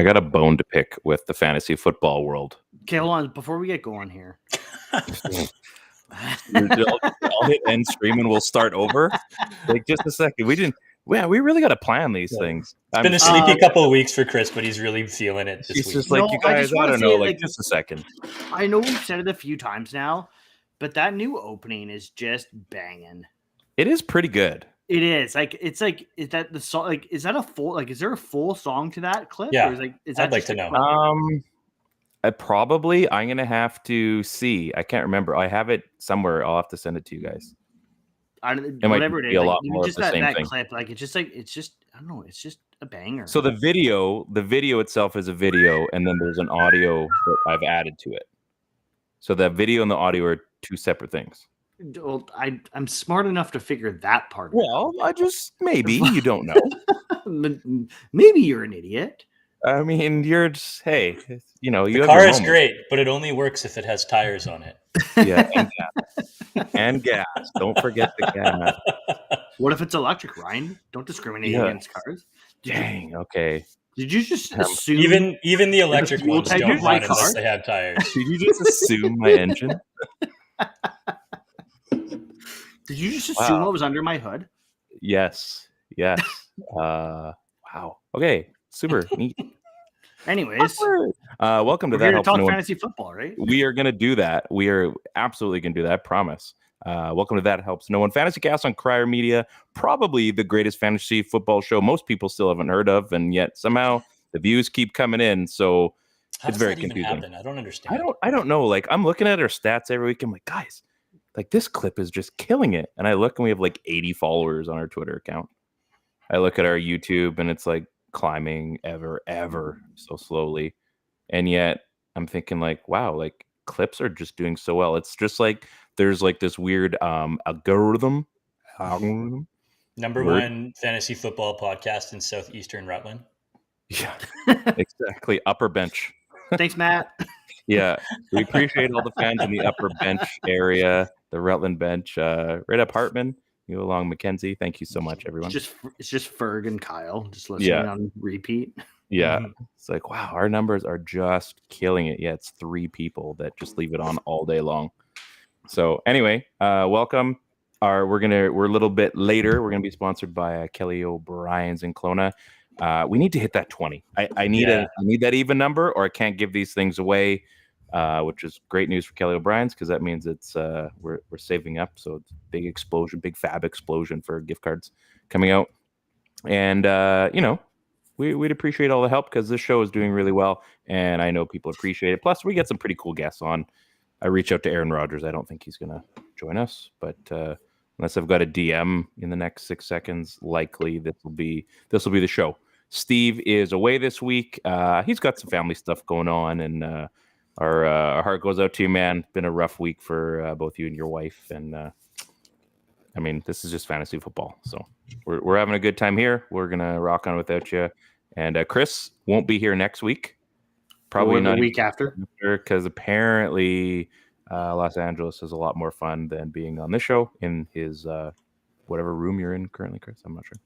I got a bone to pick with the fantasy football world. Okay, hold on. Before we get going here. I'll hit end stream and we'll start over. Like, just a second. We really got to plan these things. It's been a sleepy couple of weeks for Chris, but he's really feeling it this He's week. just like, you guys, I don't know, like, just a second. I know we've said it a few times now, but that new opening is just banging. It is pretty good. It is. Like, it's like, is that the song? Like, is that a full, like, is there a full song to that clip? Yeah. Or is that I'd like to know. I'm going to have to see. I can't remember. I have it somewhere. I'll have to send it to you guys. Whatever it is, a like, lot more just of the same that thing. clip, like, it's just I don't know, it's just a banger. So the video itself is a video, and then there's an audio that I've added to it. So the video and the audio are two separate things. Well, I'm smart enough to figure that part. Well, maybe you don't know. Maybe you're an idiot. I mean, you're just, hey, you know, the car is great, but it only works if it has tires on it. Yeah, and gas. Don't forget the gas. What if it's electric, Ryan? Don't discriminate against cars. Dang. Okay. Did you just assume even the electric ones don't run unless they have tires? Did you just assume my engine? Did you just assume what was under my hood? Yes. Wow. Okay. Super neat. Anyways, welcome to we're that. We're going to talk fantasy football, right? We are going to do that. We are absolutely going to do that. I promise. Welcome to That Helps No One. Fantasy Cast on Crier Media, probably the greatest fantasy football show most people still haven't heard of, and yet somehow the views keep coming in. So it's very confusing. I don't understand. I don't know. Like, I'm looking at our stats every week. I'm like, guys, like, this clip is just killing it. And I look and we have like 80 followers on our Twitter account. I look at our YouTube and it's like climbing ever so slowly. And yet I'm thinking like, wow, like clips are just doing so well. It's just like there's like this weird algorithm. Number one fantasy football podcast in southeastern Rutland. Yeah, exactly. Upper bench. Thanks, Matt. Yeah, we appreciate all the fans in the upper bench area, the Rutland bench, right up Hartman, you along Mackenzie. Thank you so much, everyone. It's just Ferg and Kyle just listening on repeat. Yeah, It's like, wow, our numbers are just killing it. Yeah, it's 3 people that just leave it on all day long. So anyway, welcome. We're a little bit later. We're gonna be sponsored by Kelly O'Brien's in Kelowna. We need to hit that 20. I need that even number, or I can't give these things away, which is great news for Kelly O'Brien's because that means it's we're saving up. So it's big fab explosion for gift cards coming out, and we'd appreciate all the help because this show is doing really well, and I know people appreciate it. Plus, we get some pretty cool guests on. I reach out to Aaron Rodgers. I don't think he's gonna join us, but unless I've got a DM in the next 6 seconds, likely this will be the show. Steve is away this week. He's got some family stuff going on, and our heart goes out to you, man. Been a rough week for both you and your wife, and I mean, this is just fantasy football, so we're having a good time here. We're gonna rock on without you, and Chris won't be here next week. Probably not the week after, because apparently Los Angeles is a lot more fun than being on this show in his whatever room you're in currently, Chris. I'm not sure.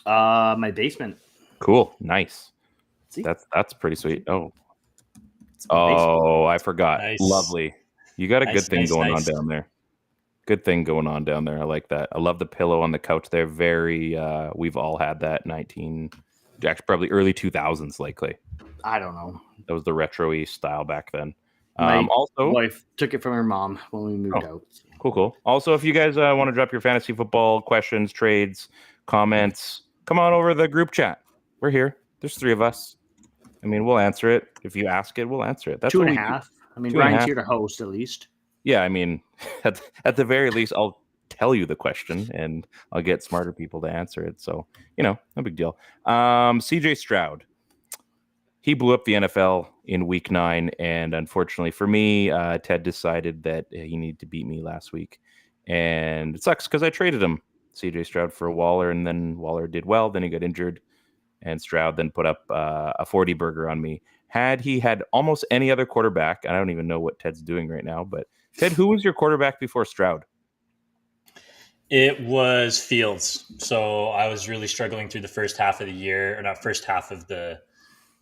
My basement. Cool, nice. See? That's pretty sweet. Oh, I forgot. Nice. Lovely. You got a good thing going on down there. Good thing going on down there. I like that. I love the pillow on the couch there. Very. We've all had that actually probably early 2000s, likely. I don't know. That was the retro-y style back then. My wife took it from her mom when we moved out. Cool. Also, if you guys want to drop your fantasy football questions, trades, comments, come on over to the group chat. We're here. There's 3 of us. I mean, we'll answer it. If you ask it, we'll answer it. That's 2.5. I mean, Ryan's here to host at least. Yeah, I mean, at the very least, I'll tell you the question and I'll get smarter people to answer it. So, no big deal. CJ Stroud. He blew up the NFL in week 9. And unfortunately for me, Ted decided that he needed to beat me last week. And it sucks because I traded him, CJ Stroud, for Waller. And then Waller did well. Then he got injured. And Stroud then put up a 40 burger on me. Had he had almost any other quarterback, I don't even know what Ted's doing right now, but Ted, who was your quarterback before Stroud? It was Fields. So I was really struggling through the first half of the year, or not first half of the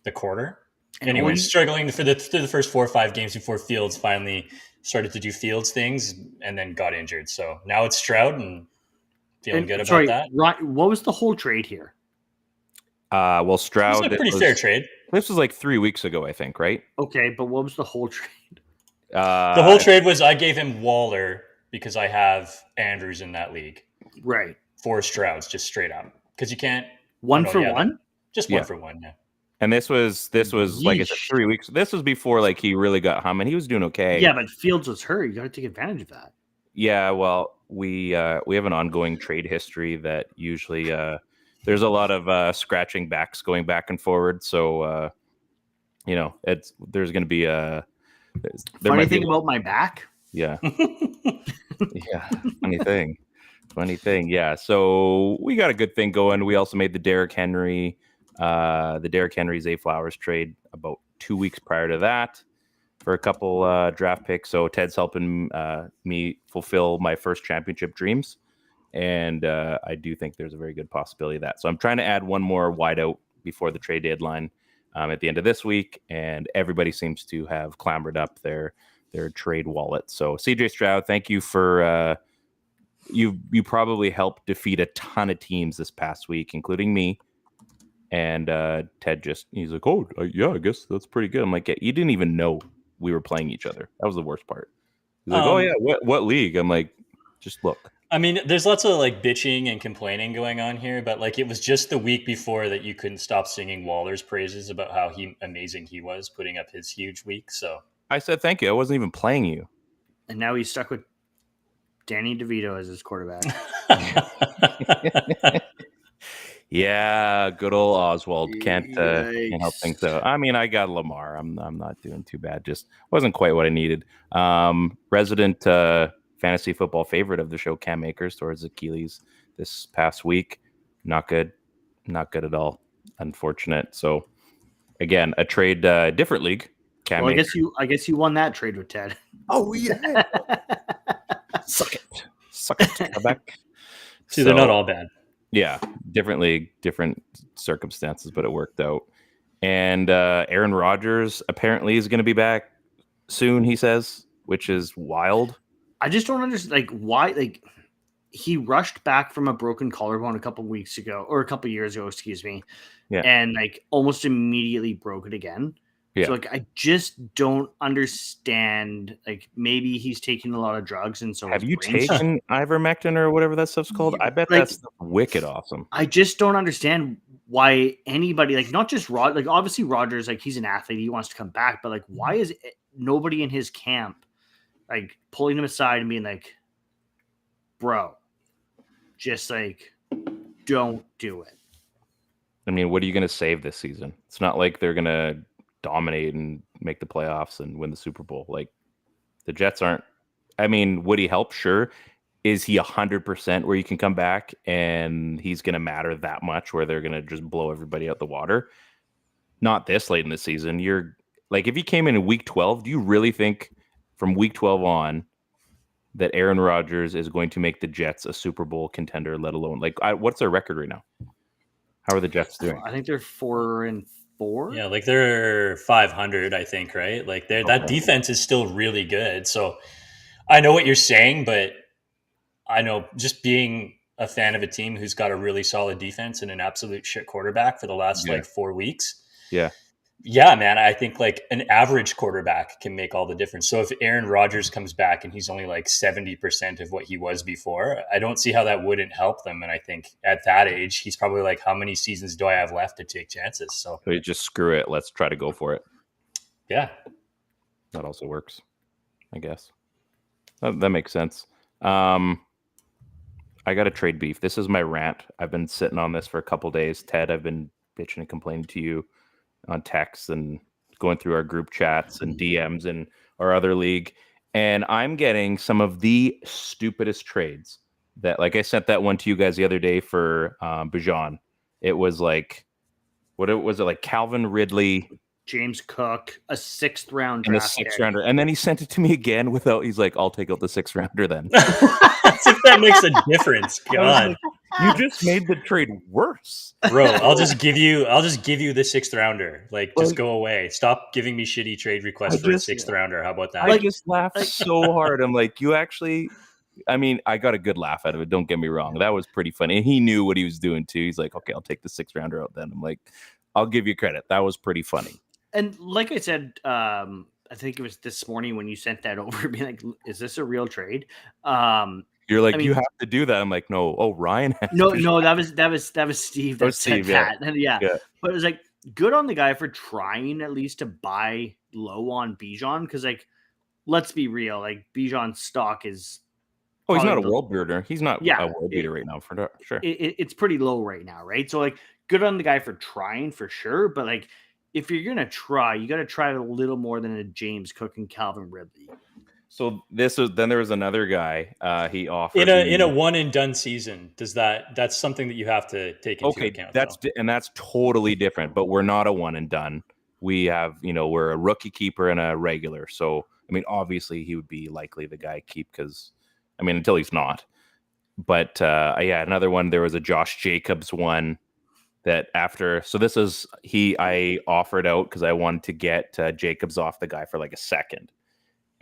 the quarter. And anyway, struggling through the first 4 or 5 games before Fields finally started to do Fields things and then got injured. So now it's Stroud and feeling good about that. Right, what was the whole trade here? Well, Stroud. It was a pretty fair trade. This was like 3 weeks ago, I think, right? Okay, but what was the whole trade? The whole trade was I gave him Waller because I have Andrews in that league. Right. 4 Strouds, just straight up. Because you can't... One for one? Just one for one, yeah. And this was like I said, 3 weeks. This was before like he really got humming. He was doing okay. Yeah, but Fields was hurt. You got to take advantage of that. Yeah, well, we have an ongoing trade history that usually there's a lot of scratching backs going back and forward. So there's going to be a funny thing about my back. Yeah, yeah, funny thing. Yeah, so we got a good thing going. We also made the Derrick Henry Zay Flowers trade about 2 weeks prior to that for a couple draft picks. So Ted's helping me fulfill my first championship dreams. And I do think there's a very good possibility of that. So I'm trying to add one more wideout before the trade deadline at the end of this week. And everybody seems to have clambered up their trade wallet. So CJ Stroud, thank you for you probably helped defeat a ton of teams this past week, including me. And Ted he's like, oh, yeah, I guess that's pretty good. I'm like, yeah, you didn't even know we were playing each other. That was the worst part. He's like, oh, yeah, what league? I'm like, just look. I mean, there's lots of like bitching and complaining going on here, but like it was just the week before that you couldn't stop singing Waller's praises about how amazing he was putting up his huge week. So I said, thank you. I wasn't even playing you. And now he's stuck with Danny DeVito as his quarterback. Yeah, good old Oswald can't help things out. I mean, I got Lamar. I'm not doing too bad. Just wasn't quite what I needed. Resident fantasy football favorite of the show, Cam Akers, towards Achilles this past week. Not good at all. Unfortunate. So again, a trade, different league. Cam well, I guess you won that trade with Ted. Oh yeah. Suck it. Come back. See, they're not all bad. Yeah, different league, different circumstances, but it worked out. And Aaron Rodgers apparently is going to be back soon, he says, which is wild. I just don't understand, like, why. Like, he rushed back from a broken collarbone a couple years ago, excuse me. Yeah, and like almost immediately broke it again. Yeah. So like, I just don't understand. Like, maybe he's taking a lot of drugs, and so have you taken ivermectin or whatever that stuff's called? I bet that's wicked awesome. I just don't understand why anybody, like, not just Rod, like obviously Rodgers, like he's an athlete, he wants to come back, but like, why is nobody in his camp like pulling him aside and being like, bro, just like, don't do it. I mean, what are you going to save this season? It's not like they're going to dominate and make the playoffs and win the Super Bowl. Like, the Jets aren't. I mean, would he help? Sure. Is he 100% where you can come back and he's going to matter that much where they're going to just blow everybody out the water? Not this late in the season. You're like, if he came in week 12, do you really think from week 12 on that Aaron Rodgers is going to make the Jets a Super Bowl contender, let alone like, what's their record right now? How are the Jets doing? I think they're 4-4. Yeah, like they're 500, I think, right? Like that defense is still really good. So I know what you're saying, but I know just being a fan of a team who's got a really solid defense and an absolute shit quarterback for the last like 4 weeks. Yeah, man, I think like an average quarterback can make all the difference. So if Aaron Rodgers comes back and he's only like 70% of what he was before, I don't see how that wouldn't help them. And I think at that age, he's probably like, how many seasons do I have left to take chances? So you just screw it. Let's try to go for it. Yeah. That also works, I guess. That makes sense. I got a trade beef. This is my rant. I've been sitting on this for a couple days. Ted, I've been bitching and complaining to you on text and going through our group chats and DMs and our other league. And I'm getting some of the stupidest trades that, like, I sent that one to you guys the other day for Bijan. It was like, what was it like? Calvin Ridley, James Cook, a 6th round and draft a 6th rounder. And then he sent it to me again he's like, I'll take out the 6th rounder then. As if that makes a difference. God. You just made the trade worse. Bro, I'll just give you the 6th rounder. Like, just Like- go away. Stop giving me shitty trade requests for a 6th rounder. How about that? I just laughed so hard. I'm like, you actually, I mean, I got a good laugh out of it. Don't get me wrong. That was pretty funny. And he knew what he was doing too. He's like, okay, I'll take the 6th rounder out then. I'm like, I'll give you credit. That was pretty funny. And like I said, I think it was this morning when you sent that over, being like, is this a real trade? You're like, you have to do that. I'm like, no. Oh, Ryan. No, that was Steve. That Steve, said that. Yeah. But it was like, good on the guy for trying at least to buy low on Bijan, because like, let's be real, like Bijan's stock is. Oh, he's not a world beater. He's not a world beater right now, for sure. It's pretty low right now, right? So like, good on the guy for trying for sure, but like, if you're gonna try, you got to try a little more than a James Cook and Calvin Ridley. So then there was another guy he offered in a one and done season. That's something that you have to take into account? That's totally different. But we're not a one and done. We have we're a rookie keeper and a regular. So I mean, obviously he would be likely the guy keep, because I mean, until he's not. But another one. There was a Josh Jacobs one. That after, so this is I offered out because I wanted to get Jacobs off the guy for like a second,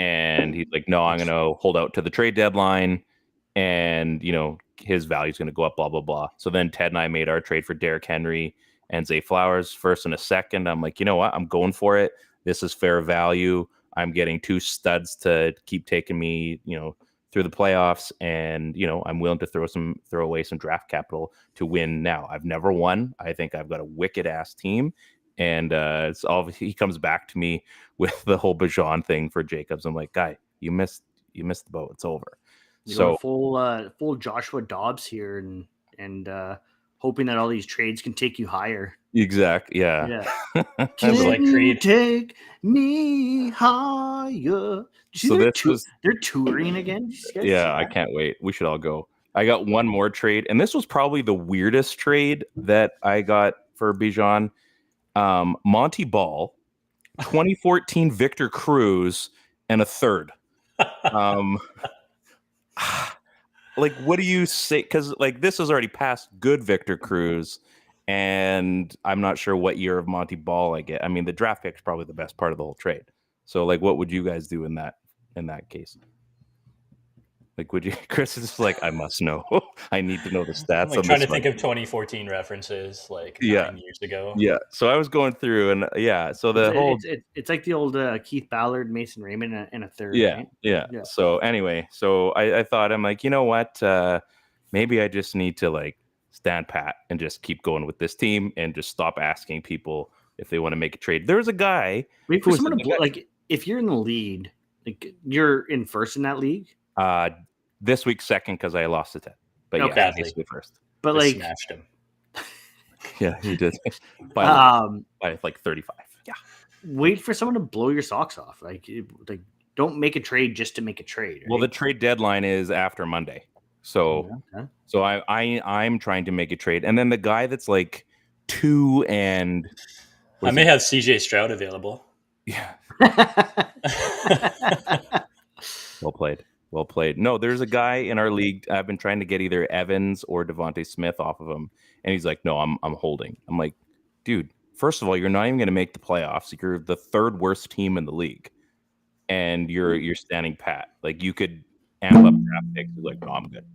and he's like, no, I'm gonna hold out to the trade deadline, and his value's gonna go up, blah blah blah. So then Ted and I made our trade for Derrick Henry and Zay Flowers, first and a second. I'm like, you know what, I'm going for it. This is fair value. I'm getting 2 studs to keep taking me, through the playoffs, and I'm willing to throw away some draft capital to win now. I've never won. I think I've got a wicked ass team, and it's all he comes back to me with the whole Bijan thing for Jacobs. I'm like, guy, you missed the boat. It's over. You're full Joshua Dobbs here, and hoping that all these trades can take you higher. Exactly. Yeah. Can you take me higher? So they're touring again. Yeah, I can't wait. We should all go. I got one more trade, and this was probably the weirdest trade that I got for Bijan. Monty Ball, 2014 Victor Cruz, and a third. Like, what do you say? Because like this is already past good Victor Cruz, and I'm not sure what year of Monty Ball I get. I mean, the draft pick is probably the best part of the whole trade. So like, what would you guys do in that case? Like, would you? Chris is like, I must know. I need to know the stats. I'm like trying to think of 2014 references, like 9 years ago. Yeah. So I was going through, and so it's like the old Keith Ballard, Mason Raymond, and a third. Yeah, right? yeah. So anyway, I thought, I'm like, you know what? Maybe I just need to like stand pat and just keep going with this team and just stop asking people if they want to make a trade. There's a guy. Wait for someone to like, if you're in the lead, like you're in first in that league. This week second because I lost to Ted, but yeah, basically first. But like, smashed him. Yeah, he did by like 35. Yeah. Wait for someone to blow your socks off. Like don't make a trade just to make a trade. Right? Well, the trade deadline is after Monday, so I'm trying to make a trade, and then the guy that's like 2 and I may have CJ Stroud available. Yeah. Well played. No, there's a guy in our league. I've been trying to get either Evans or Devontae Smith off of him, and he's like, "No, I'm holding." I'm like, "Dude, first of all, you're not even going to make the playoffs. You're the 3rd worst team in the league, and you're standing pat. Like you could amp up draft picks." You're like, "No, I'm good."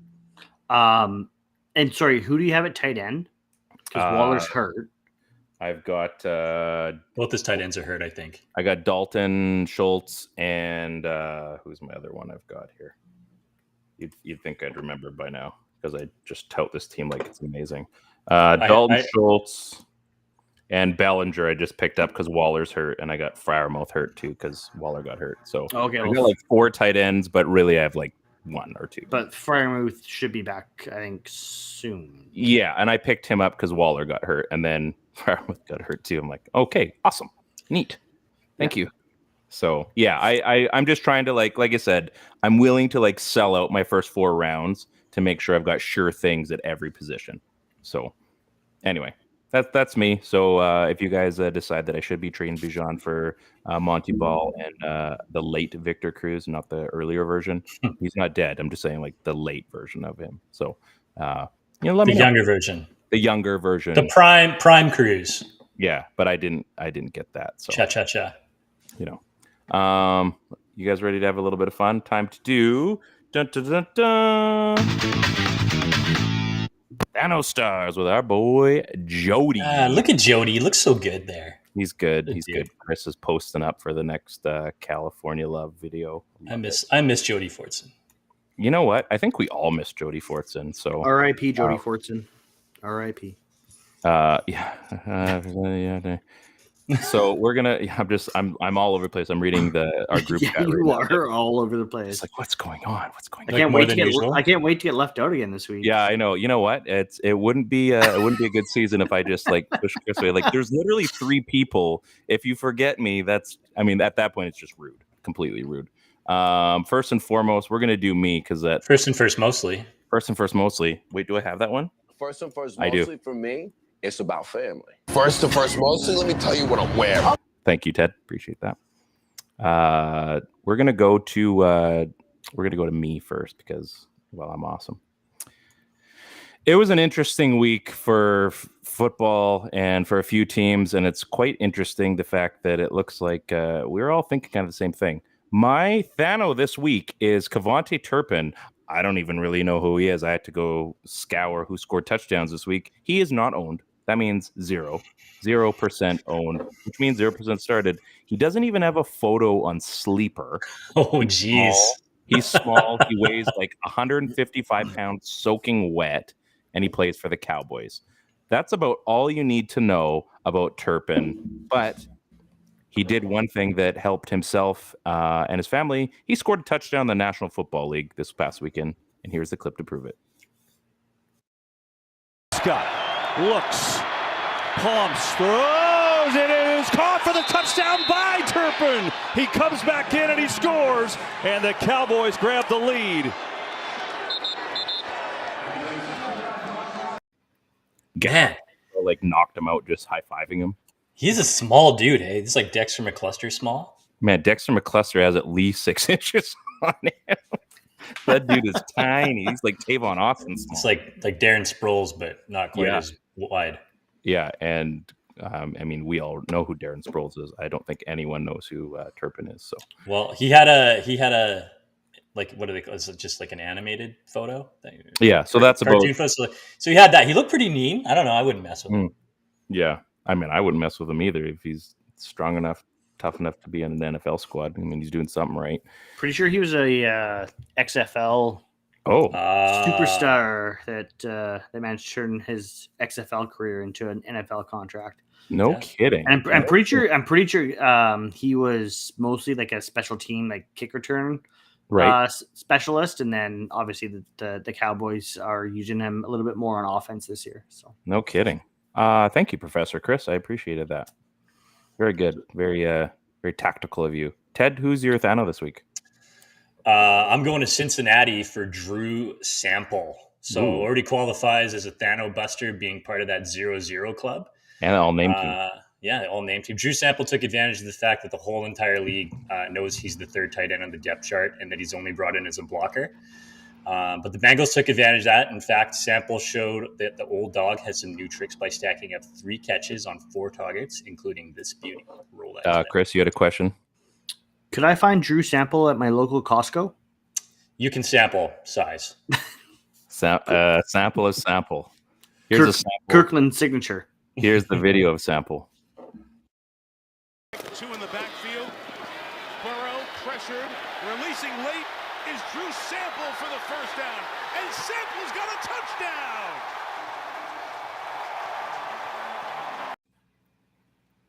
And sorry, who do you have at tight end? Because Waller's hurt. I've got both his tight ends are hurt, I think. I got Dalton Schultz and who's my other one I've got here? You'd think I'd remember by now because I just tout this team like it's amazing. Dalton Schultz and Bellinger I just picked up because Waller's hurt, and I got Freiermuth hurt too because Waller got hurt. So I got like 4 tight ends, but really I have like 1 or 2. But Freiermuth should be back, I think, soon. Yeah, and I picked him up because Waller got hurt, and then Freiermuth got hurt too. I'm like, okay, awesome, neat, thank you. So yeah, I'm just trying to like I said, I'm willing to like sell out my first 4 rounds to make sure I've got sure things at every position. So anyway, that's me. So if you guys decide that I should be trading Bijan for Monty Ball and the late Victor Cruz, not the earlier version, he's not dead. I'm just saying like the late version of him. So Let The me know. younger version. The younger version. The prime cruise. Yeah, but I didn't get that. So Cha. You guys ready to have a little bit of fun? Time to do dun, dun, dun, dun. THNO Stars with our boy Jody. Look at Jody. He looks so good there. He's good. Good He's dude. good. Chris is posting up for the next California Love video. I miss Jody Fortson. You know what? I think we all miss Jody Fortson. So R.I.P. Jody Fortson. R.I.P. Yeah. So we're gonna. I'm all over the place. I'm reading our group chat. You right are all over the place. It's like, what's going on? I can't wait to get left out again this week. Yeah, I know. You know what? It wouldn't be a good season if I just like push Chris away. Like, there's literally 3 people. If you forget me, at that point, it's just rude, completely rude. First and foremost, we're gonna do me because that first and first mostly. Wait, do I have that one? First and first, I mostly do. for me, it's about family. First and first, mostly, let me tell you what I'm wearing. Thank you, Ted. Appreciate that. We're gonna go to me first because, well, I'm awesome. It was an interesting week for football and for a few teams, and it's quite interesting the fact that it looks like we're all thinking kind of the same thing. My THNO this week is Kevontae Turpin. I don't even really know who he is. I had to go scour who scored touchdowns this week. He is not owned. That means 0% owned, which means 0% started. He doesn't even have a photo on Sleeper. Oh, jeez. He's small. He weighs like 155 pounds soaking wet, and he plays for the Cowboys. That's about all you need to know about Turpin. But he did one thing that helped himself and his family. He scored a touchdown in the National Football League this past weekend, and here's the clip to prove it. Scott looks, pumps, throws, it is caught for the touchdown by Turpin. He comes back in and he scores, and the Cowboys grab the lead. Man, like knocked him out just high-fiving him. He's a small dude, hey? He's like Dexter McCluster small. Man, Dexter McCluster has at least 6 inches on him. That dude is tiny. He's like Tavon Austin small. It's like Darren Sproles, but not quite as wide. Yeah, and we all know who Darren Sproles is. I don't think anyone knows who Turpin is. So, well, he had a like, what do they call it? Is it just like an animated photo? Yeah, so that's about. So he had that. He looked pretty mean. I don't know. I wouldn't mess with him. Yeah, I wouldn't mess with him either if he's strong enough, tough enough to be in an NFL squad. He's doing something right. Pretty sure he was a XFL superstar that managed to turn his XFL career into an NFL contract. No kidding. And I'm pretty sure he was mostly like a special team, like kick return specialist, and then obviously the Cowboys are using him a little bit more on offense this year. So no kidding. Thank you, Professor Chris. I appreciated that. Very good. Very very tactical of you. Ted, who's your THNO this week? I'm going to Cincinnati for Drew Sample. So already qualifies as a THNO buster, being part of that 0-0 club. And all name team. Yeah, all name team. Drew Sample took advantage of the fact that the whole entire league knows he's the third tight end on the depth chart and that he's only brought in as a blocker. But the Bengals took advantage of that. In fact, Sample showed that the old dog has some new tricks by stacking up 3 catches on 4 targets, including this beauty. Roll that. Chris, you had a question? Could I find Drew Sample at my local Costco? You can sample size. Sample is sample. Here's a sample. Kirkland signature. Here's the video of Sample. 2 in the backfield. Burrow pressured, releasing late is Drew Sample for the first down, and Sample's got a touchdown.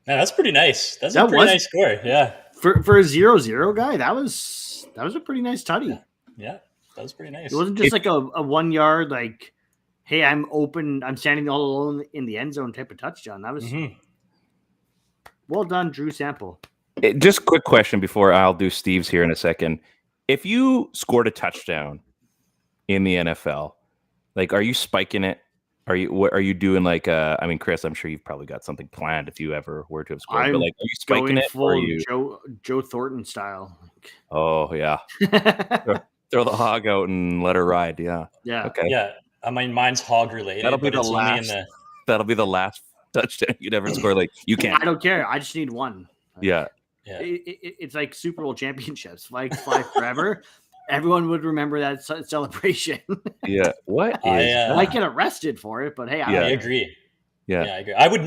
Man, that's pretty nice. That's a pretty nice score. Yeah. For a 0-0 guy, that was a pretty nice tutty. Yeah, that was pretty nice. It wasn't just like a 1 yard, like, hey, I'm open, I'm standing all alone in the end zone type of touchdown. That was well done, Drew Sample. Just quick question before I'll do Steve's here in a second. If you scored a touchdown in the NFL, like, are you spiking it? Are you doing like Chris, I'm sure you've probably got something planned if you ever were to have scored. But like, are you spiking it? Full Joe Thornton style. Oh yeah. Throw the hog out and let her ride. Yeah. Yeah. Okay. Yeah. I mean, mine's hog related. That'll be but the it's only in last. the. That'll be the last touchdown you'd ever score. Like you I can't. don't care. I just need one. Like, Yeah. Yeah. It's like Super Bowl championships. Like fly forever. Everyone would remember that celebration. Yeah. What I, is I might that? get arrested for it, but hey, I Yeah. agree. Yeah. I agree. I would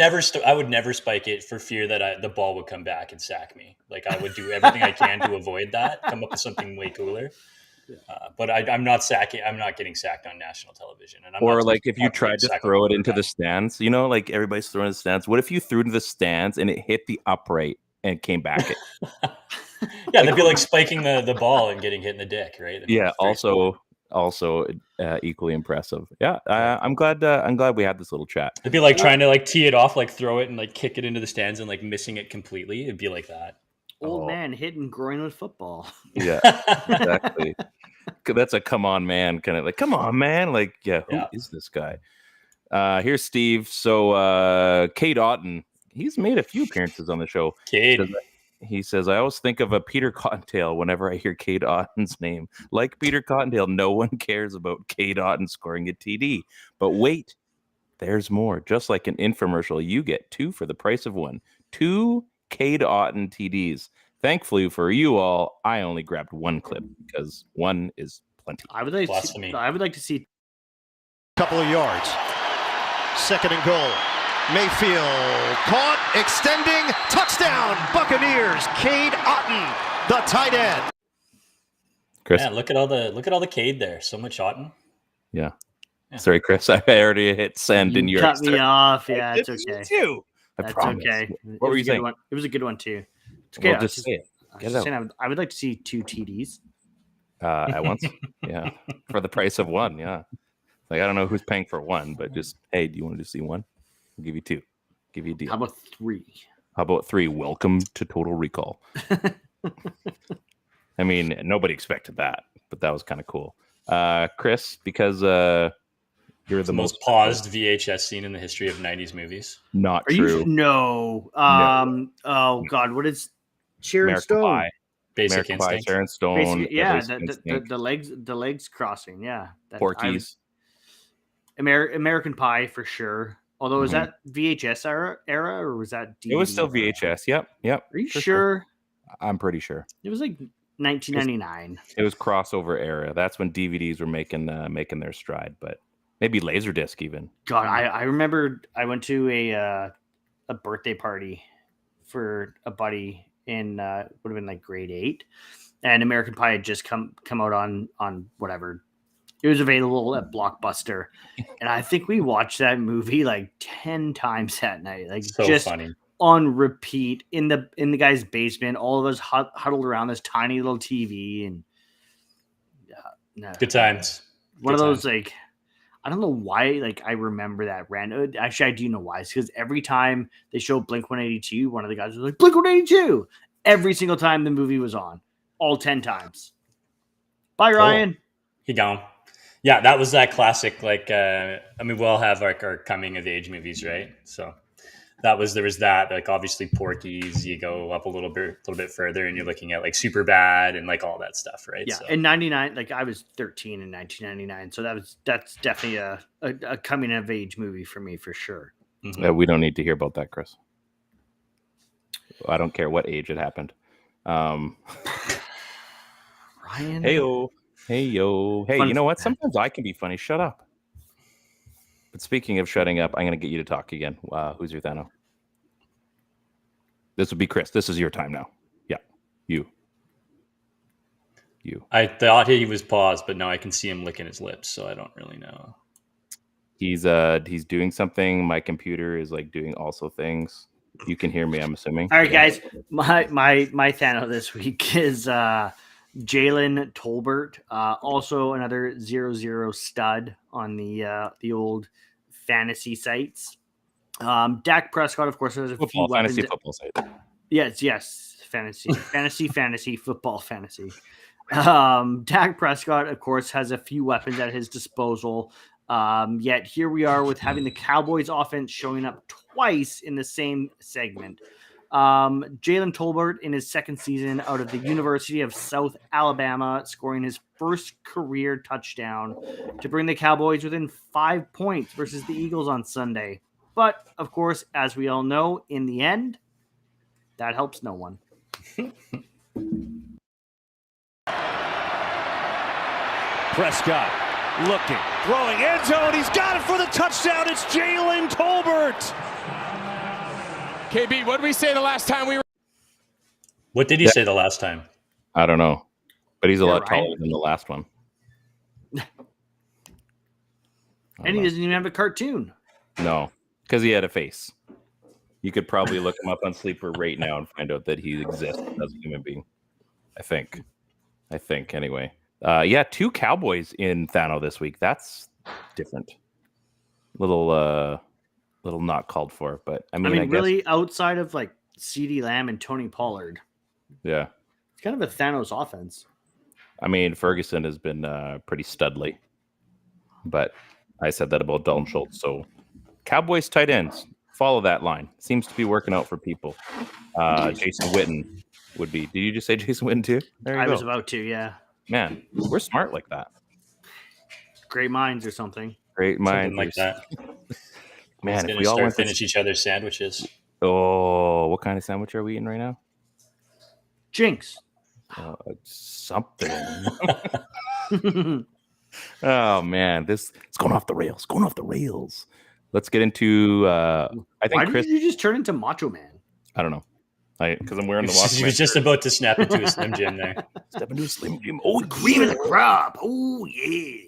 never spike it for fear that the ball would come back and sack me. Like I would do everything I can to avoid that. Come up with something way cooler. But I'm not sacking. I'm not getting sacked on national television. And I'm Or not like if you not tried to sacked throw on it into quarterback. the stands, like everybody's throwing the stands. What if you threw to the stands and it hit the upright and came back? Yeah, that'd be like spiking the ball and getting hit in the dick, right? I mean, Yeah. it's very Also equally impressive. Yeah. I'm glad we had this little chat. It'd be like trying to like tee it off, like throw it and like kick it into the stands and like missing it completely. It'd be like that. Old man hitting groin with football. Yeah. Exactly. That's a come on man kind of like come on man. Like who is this guy? Here's Steve. So Kate Otten, he's made a few appearances on the show. Cade. He says, I always think of a Peter Cottontail whenever I hear Kate Otten's name. Like Peter Cottontail, no one cares about Kate Otten scoring a TD. But wait, there's more. Just like an infomercial, you get 2 for the price of 1. 2 Kate Otten TDs. Thankfully for you all, I only grabbed 1 clip because 1 is plenty. I would like to see a couple of yards. 2nd and goal. Mayfield caught, extending, touchdown, Buccaneers. Cade Otten, the tight end. Chris, Man, look at all the Cade there. So much Otten. Yeah. Sorry, Chris. I already hit send in your cut me off. Yeah, it's okay. Too. That's okay. What were you saying? It was a good one too. It's okay. Well, just say it. Get it out. I would like to see 2 TDs at once. Yeah, for the price of 1. Yeah, like I don't know who's paying for 1, but just hey, do you want to see 1? I'll give you 2. Give you a deal. How about 3? How about 3? Welcome to Total Recall. I mean, nobody expected that, but that was kind of cool. Chris, because you're the most paused VHS scene in the history of 90s movies. Not true. No. Oh God, what is Sharon Stone? Pie. Basic American Pie, Instinct. Sharon Stone. Yeah, the legs crossing. Yeah, Porky's. American Pie for sure. Although, is that VHS era or was that DVD? It was still VHS. Yep. Are you sure? I'm pretty sure. It was like 1999. It was crossover era. That's when DVDs were making their stride, but maybe Laserdisc even. God, I remember I went to a birthday party for a buddy in would have been like grade 8, and American Pie had just come out on whatever. It was available at Blockbuster, and I think we watched that movie like 10 times that night. Like so just funny. On repeat in the guy's basement. All of us huddled around this tiny little TV, and good times. One of those like I don't know why like I remember that random. Actually, I do know why. It's because every time they show Blink-182, one of the guys was like Blink-182 every single time the movie was on, all 10 times. Bye, Ryan. He gone. Yeah, that was that classic. Like, I mean, we all have like our coming of age movies, right? So there was that. Like, obviously, Porky's. You go up a little bit further, and you're looking at like Superbad and like all that stuff, right? Yeah, so. in '99, like I was 13 in 1999, so that's definitely a coming of age movie for me for sure. Mm-hmm. We don't need to hear about that, Chris. I don't care what age it happened. Ryan, Hey, you know what? Sometimes I can be funny. Shut up. But speaking of shutting up, I'm going to get you to talk again. Who's your THNO? This would be Chris. This is your time now. Yeah, you. I thought he was paused, but now I can see him licking his lips, so I don't really know. He's doing something. My computer is like doing also things. You can hear me, I'm assuming. All right, guys. My THNO this week is Jalen Tolbert, also another 0-0 stud on the old fantasy sites. Dak Prescott, of course, has a few weapons. Fantasy football site. Yes, fantasy football fantasy. Dak Prescott, of course, has a few weapons at his disposal. Yet here we are with having the Cowboys offense showing up twice in the same segment. Jalen Tolbert in his second season out of the University of South Alabama, scoring his first career touchdown to bring the Cowboys within 5 points versus the Eagles on Sunday. But, of course, as we all know, in the end, that helps no one. Prescott looking, throwing, end zone. He's got it for the touchdown. It's Jalen Tolbert. KB, what did we say the last time we were? What did he say the last time? I don't know, but he's a lot right. taller than the last one. And he doesn't even have a cartoon. No, because he had a face. You could probably look him up on Sleeper right now and find out that he exists as a human being. I think anyway. Yeah, 2 Cowboys in THNO this week. That's different. Little not called for, but I mean, really, guess, outside of like CeeDee Lamb and Tony Pollard, yeah, it's kind of a Thanos offense. I mean, Ferguson has been pretty studly, but I said that about Dalton Schultz. So, Cowboys tight ends, follow that line. Seems to be working out for people. Jason Witten would be. Did you just say Jason Witten too? There you I go. was about to, yeah. Man, we're smart like that. Great minds or something. Great Something minds. like that. Man, if Gonna we all start went finish each other's sandwiches. Oh, what kind of sandwich are we eating right now? Jinx. Something. Oh man, it's going off the rails. Going off the rails. Let's get into. I think Why Chris. did you just turn into Macho Man? I don't know. Because I'm wearing the watch. He was just about to snap into a Slim Jim there. Step into a Slim Jim. Oh, Cream of the crop. Oh yeah.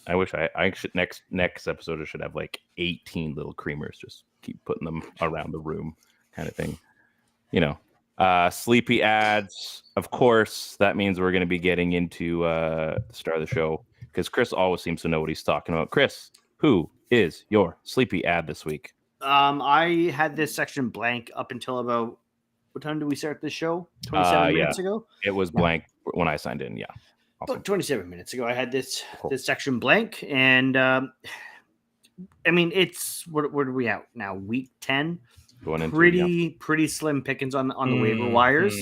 I wish I should next episode I should have like 18 little creamers. Just keep putting them around the room, kind of thing. You know, sleepy ads. Of course, that means we're going to be getting into the star of the show because Chris always seems to know what he's talking about. Chris, who is your sleepy ad this week? I had this section blank up until about what time did we start this show? 27 minutes ago. It was blank when I signed in. Yeah. Awesome. About 27 minutes ago, I had this section blank, and I mean, it's what are we at now? Week 10. Going into pretty slim pickings on the waiver wires,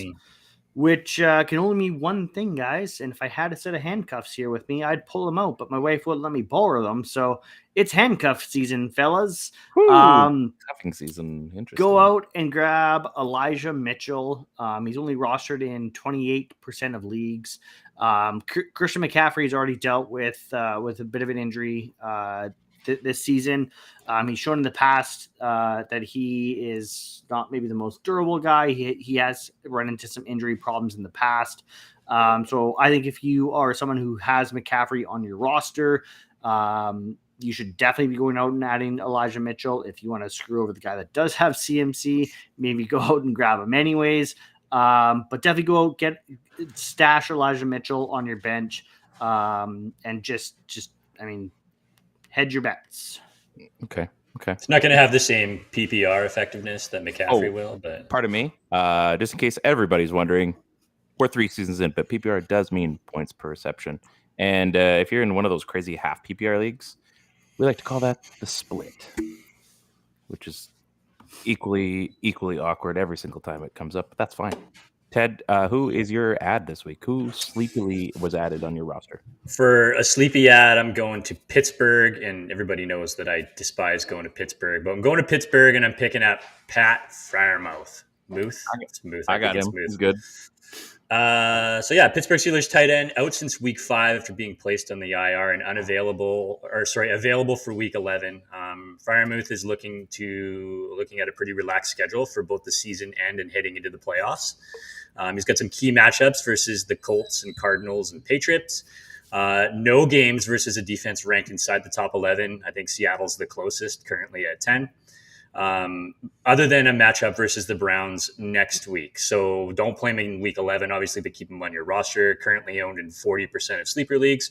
which can only mean one thing, guys. And if I had a set of handcuffs here with me, I'd pull them out, but my wife wouldn't let me borrow them. So it's handcuff season, fellas. Cuffing season. Interesting. Go out and grab Elijah Mitchell. He's only rostered in 28% of leagues. Christian McCaffrey has already dealt with a bit of an injury this season. He's shown in the past that he is not maybe the most durable guy. He has run into some injury problems in the past. So I think if you are someone who has McCaffrey on your roster, you should definitely be going out and adding Elijah Mitchell. If you want to screw over the guy that does have CMC, maybe go out and grab him anyways. But definitely go out, stash Elijah Mitchell on your bench, and just I mean, hedge your bets. Okay. It's not going to have the same PPR effectiveness that McCaffrey will, but pardon me. Just in case everybody's wondering, we're 3 seasons in, but PPR does mean points per reception. And if you're in one of those crazy half PPR leagues, we like to call that the split, which is equally awkward every single time it comes up. But that's fine. Ted, who is your ad this week? Who sleepily was added on your roster? For a sleepy ad, I'm going to Pittsburgh, and everybody knows that I despise going to Pittsburgh, but I'm going to Pittsburgh, and I'm picking up Pat Freiermuth. I got him. He's good. Pittsburgh Steelers tight end out since week 5 after being placed on the IR and available for week 11. Freiermuth is looking at a pretty relaxed schedule for both the season and heading into the playoffs. He's got some key matchups versus the Colts and Cardinals and Patriots. No games versus a defense ranked inside the top 11. I think Seattle's the closest, currently at 10. Other than a matchup versus the Browns next week. So don't play him in week 11, obviously, but keep him on your roster. Currently owned in 40% of sleeper leagues.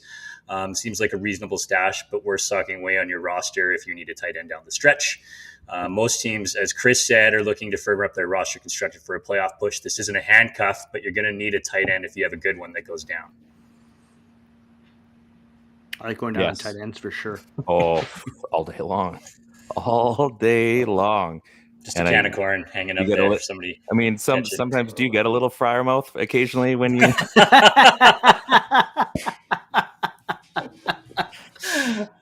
Seems like a reasonable stash, but worth socking away on your roster if you need a tight end down the stretch. Most teams, as Chris said, are looking to firm up their roster constructed for a playoff push. This isn't a handcuff, but you're going to need a tight end if you have a good one that goes down. I like going down on tight ends for sure. Oh, all day long. All day long. Just a can of corn hanging up there for somebody. I mean, sometimes do you get a little fryer mouth occasionally when you?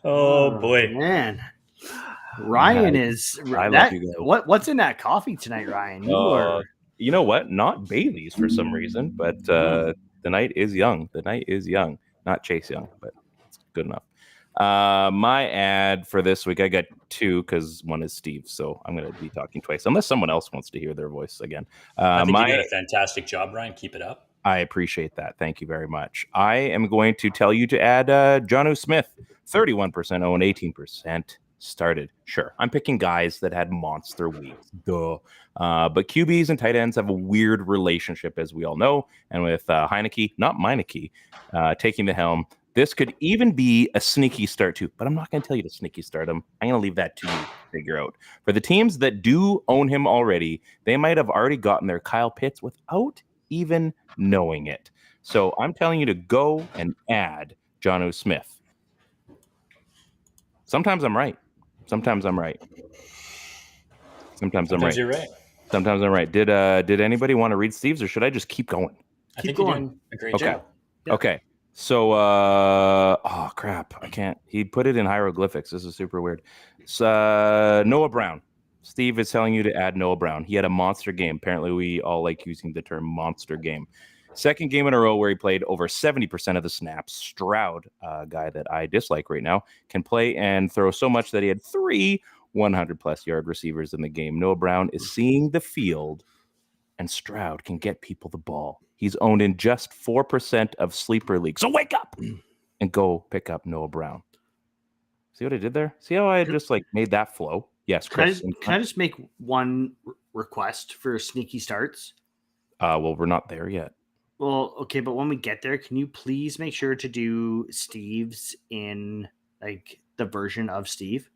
Oh boy, man. Ryan is that. What's in that coffee tonight, Ryan? You know what? Not Bailey's for some reason, but the night is young. The night is young. Not Chase Young, but it's good enough. My ad for this week, I got two because one is Steve, so I'm going to be talking twice, unless someone else wants to hear their voice again. I think you did a fantastic job, Ryan. Keep it up. I appreciate that. Thank you very much. I am going to tell you to add Jonnu Smith, 31% owned, 18% started. Sure, I'm picking guys that had monster weeks. Duh. But QBs and tight ends have a weird relationship, as we all know. And with Heineke, not Meineke, taking the helm, this could even be a sneaky start too. But I'm not going to tell you to sneaky start him. I'm going to leave that to you to figure out. For the teams that do own him already, they might have already gotten their Kyle Pitts without even knowing it. So I'm telling you to go and add Jonnu Smith. Sometimes I'm right. Sometimes I'm right. Sometimes I'm right. You're right. Sometimes I'm right. Did anybody want to read Steve's, or should I just keep going? I think you're doing a great job. Yeah. Okay. So, oh crap, I can't. He put it in hieroglyphics. This is super weird. So, Noah Brown. Steve is telling you to add Noah Brown. He had a monster game. Apparently, we all like using the term monster game. Second game in a row where he played over 70% of the snaps. Stroud, a guy that I dislike right now, can play and throw so much that he had 3 100-plus yard receivers in the game. Noah Brown is seeing the field, and Stroud can get people the ball. He's owned in just 4% of sleeper leagues. So wake up and go pick up Noah Brown. See what I did there? See how I just made that flow? Yes, Chris. Can I just make one request for sneaky starts? Well, we're not there yet. Well, okay, but when we get there, can you please make sure to do Steve's in the version of Steve?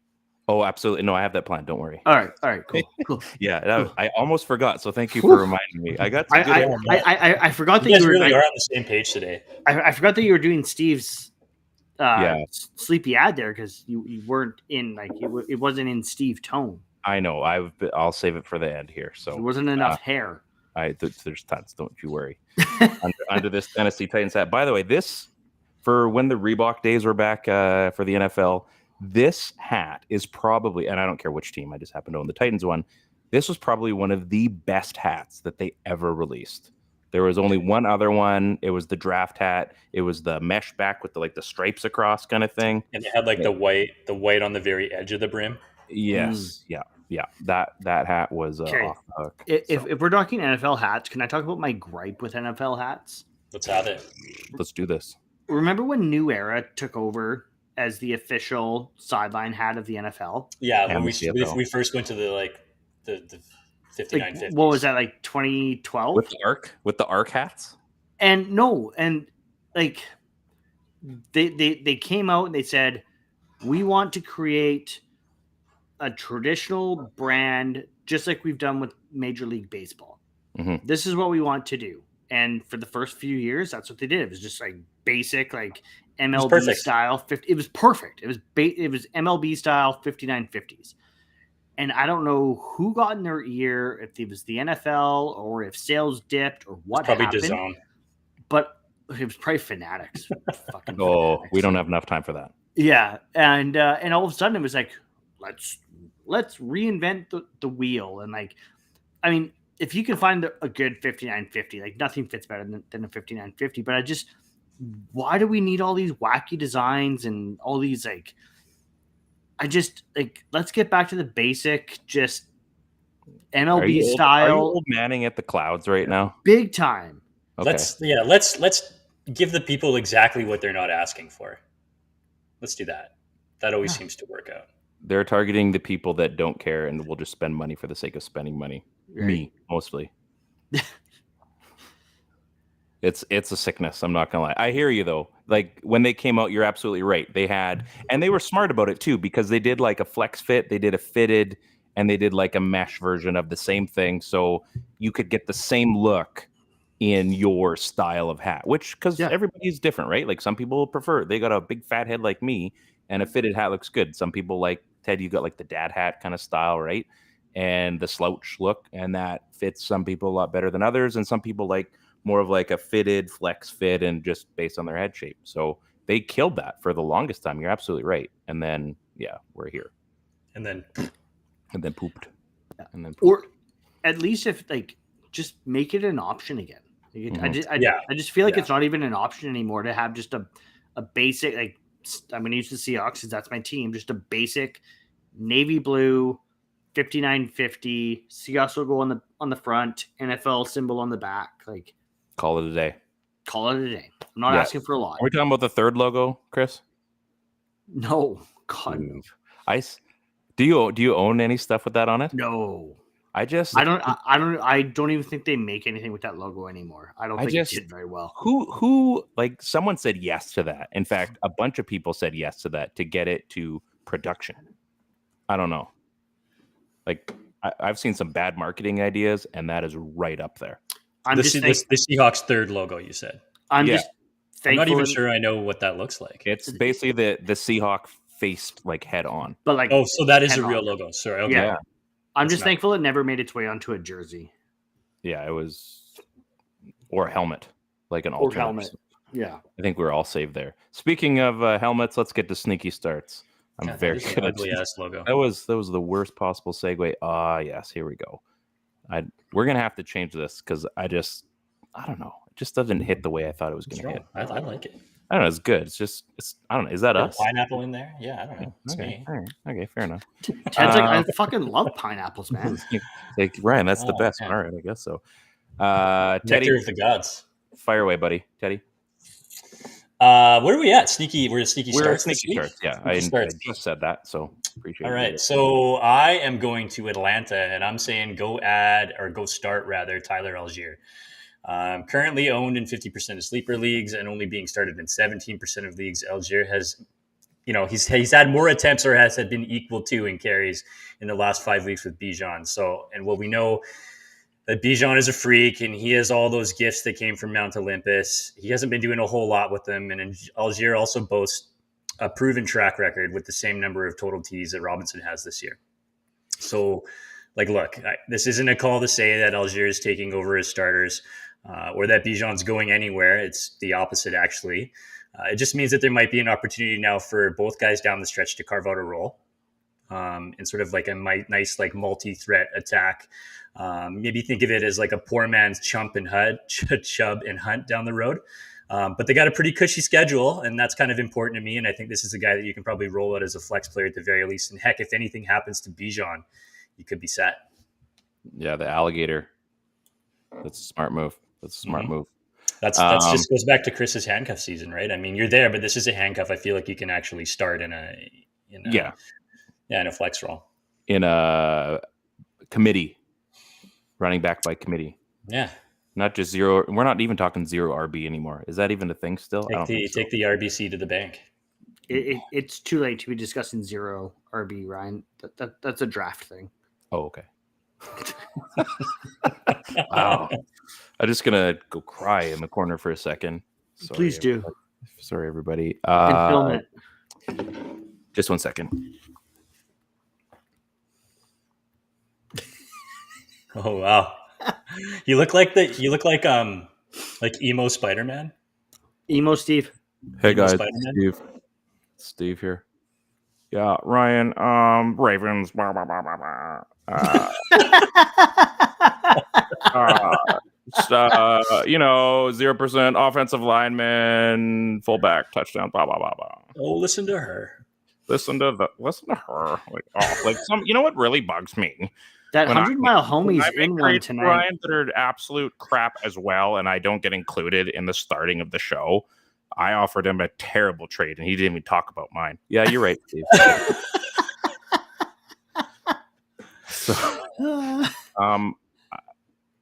Oh, absolutely. No, I have that plan. Don't worry. All right, cool. Yeah, I almost forgot. So thank you for reminding me. I got. I forgot that you you were really are on the same page today. I forgot that you were doing Steve's sleepy ad there because you weren't in it wasn't in Steve tone. I know. I'll save it for the end here. So there wasn't enough hair. There's tons. Don't you worry. under this Tennessee Titans hat. By the way, this for when the Reebok days were back for the NFL. This hat is probably, and I don't care which team, I just happen to own the Titans one. This was probably one of the best hats that they ever released. There was only one other one. It was the draft hat. It was the mesh back with the stripes across kind of thing. And it had the white on the very edge of the brim. Yes. Yeah. That hat was off the hook. If we're talking NFL hats, can I talk about my gripe with NFL hats? Let's have it. Let's do this. Remember when New Era took over as the official sideline hat of the NFL? Yeah, when we first went to the 5950s. What was that, 2012? With the arc hats? And they came out and they said, we want to create a traditional brand just like we've done with Major League Baseball. Mm-hmm. This is what we want to do. And for the first few years, that's what they did. It was just basic MLB style. It was perfect. It was MLB style 5950s. And I don't know who got in their ear, if it was the NFL or if sales dipped or what happened. Probably DAZN. But it was probably Fanatics. Fucking Fanatics. We don't have enough time for that. Yeah, and all of a sudden it was let's reinvent the wheel. And I mean, if you can find a good 5950, nothing fits better than a 5950. But why do we need all these wacky designs and all these let's get back to the basic, just MLB style. Are you old manning at the clouds right now? Big time. Okay. Let's give the people exactly what they're not asking for. Let's do that. That always seems to work out. They're targeting the people that don't care and will just spend money for the sake of spending money. Right. Me, mostly. It's a sickness. I'm not gonna lie. I hear you though. When they came out, you're absolutely right. And they were smart about it too, because they did a flex fit, they did a fitted, and they did a mesh version of the same thing, so you could get the same look in your style of hat. Because everybody's different, right? Some people prefer, they got a big fat head like me, and a fitted hat looks good. Some people like Ted, you got the dad hat kind of style, right? and the slouch look, and that fits some people a lot better than others, and some people like more of like a fitted flex fit and just based on their head shape. So they killed that for the longest time. You're absolutely right. And then we're here. And then pooped. And then pooped. Or at least if like just make it an option again. I just feel like it's not even an option anymore to have just a basic, like, I'm going to use the Seahawks because that's my team, just a basic navy blue 5950 Seahawks logo on the front, NFL symbol on the back. Like, call it a day. I'm not asking for a lot. Are we talking about the third logo, Chris? No, God. Do you own any stuff with that on it? No. I don't even think they make anything with that logo anymore. I don't think it did very well. Who like someone said yes to that. In fact, a bunch of people said yes to that to get it to production. I don't know. Like I've seen some bad marketing ideas, and that is right up there. The Seahawks third logo, you said. I'm not even sure I know what that looks like. It's basically the Seahawk faced like head on. But like, so that is a real logo. Sorry. Okay. Yeah. I'm just thankful it never made its way onto a jersey. Yeah, it was, or a helmet, like an alternate. Helmet. Yeah, I think we're all saved there. Speaking of helmets, let's get to sneaky starts. I'm very good at ugly ass logo. That was the worst possible segue. Yes, here we go. We're gonna have to change this because I don't know. It just doesn't hit the way I thought it was gonna hit. I like it. I don't know. It's good. It's I don't know. Is that us? Pineapple in there? Yeah, I don't know. It's okay. me. All right. Okay, fair enough. Ted's like, I fucking love pineapples, man. Like Ryan, that's the best. Man. All right, I guess so. Teddy, Nectar of the gods. Fire away, buddy. Teddy. Where are we at? We're at sneaky starts. Sneaky starts. Yeah, I just said that, so appreciate it. All right, so I am going to Atlanta, and I'm saying go start Tyler Algier. Currently owned in 50% of sleeper leagues and only being started in 17% of leagues. Algier has, he's had more attempts or has been equal to in carries in the last 5 weeks with Bijan. So, and what we know that Bijan is a freak and he has all those gifts that came from Mount Olympus. He hasn't been doing a whole lot with them. And Algier also boasts a proven track record with the same number of total TDs that Robinson has this year. So, like, look, this isn't a call to say that Algier is taking over as starters. Or that Bijan's going anywhere. It's the opposite, actually. It just means that there might be an opportunity now for both guys down the stretch to carve out a role in sort of like a nice, like multi-threat attack. Maybe think of it as like a poor man's Chubb and Hunt down the road. But they got a pretty cushy schedule, and that's kind of important to me. And I think this is a guy that you can probably roll out as a flex player at the very least. And heck, if anything happens to Bijan, you could be set. Yeah, the alligator. That's a smart move. That's just goes back to Chris's handcuff season, right? I mean, you're there, but this is a handcuff. I feel like you can actually start in a flex role. In a committee, running back by committee. Yeah. Not just zero. We're not even talking zero RB anymore. Is that even a thing still? Take the RBC to the bank. It's too late to be discussing zero RB, Ryan. That's a draft thing. Oh, okay. Wow. I'm just gonna go cry in the corner for a second. Sorry, please do. Sorry, everybody. Film it. Just 1 second. Oh wow! You look like emo Spider-Man. Emo Steve. Hey guys, Steve here. Yeah, Ryan. Ravens. Blah, blah, blah, blah, blah. 0% offensive lineman, fullback, touchdown, blah blah blah blah. Oh, listen to her. Listen to her. You know what really bugs me? That 100-mile homie's in one tonight. Ryan, that are absolute crap as well, and I don't get included in the starting of the show. I offered him a terrible trade, and he didn't even talk about mine. Yeah, you're right, Steve. So,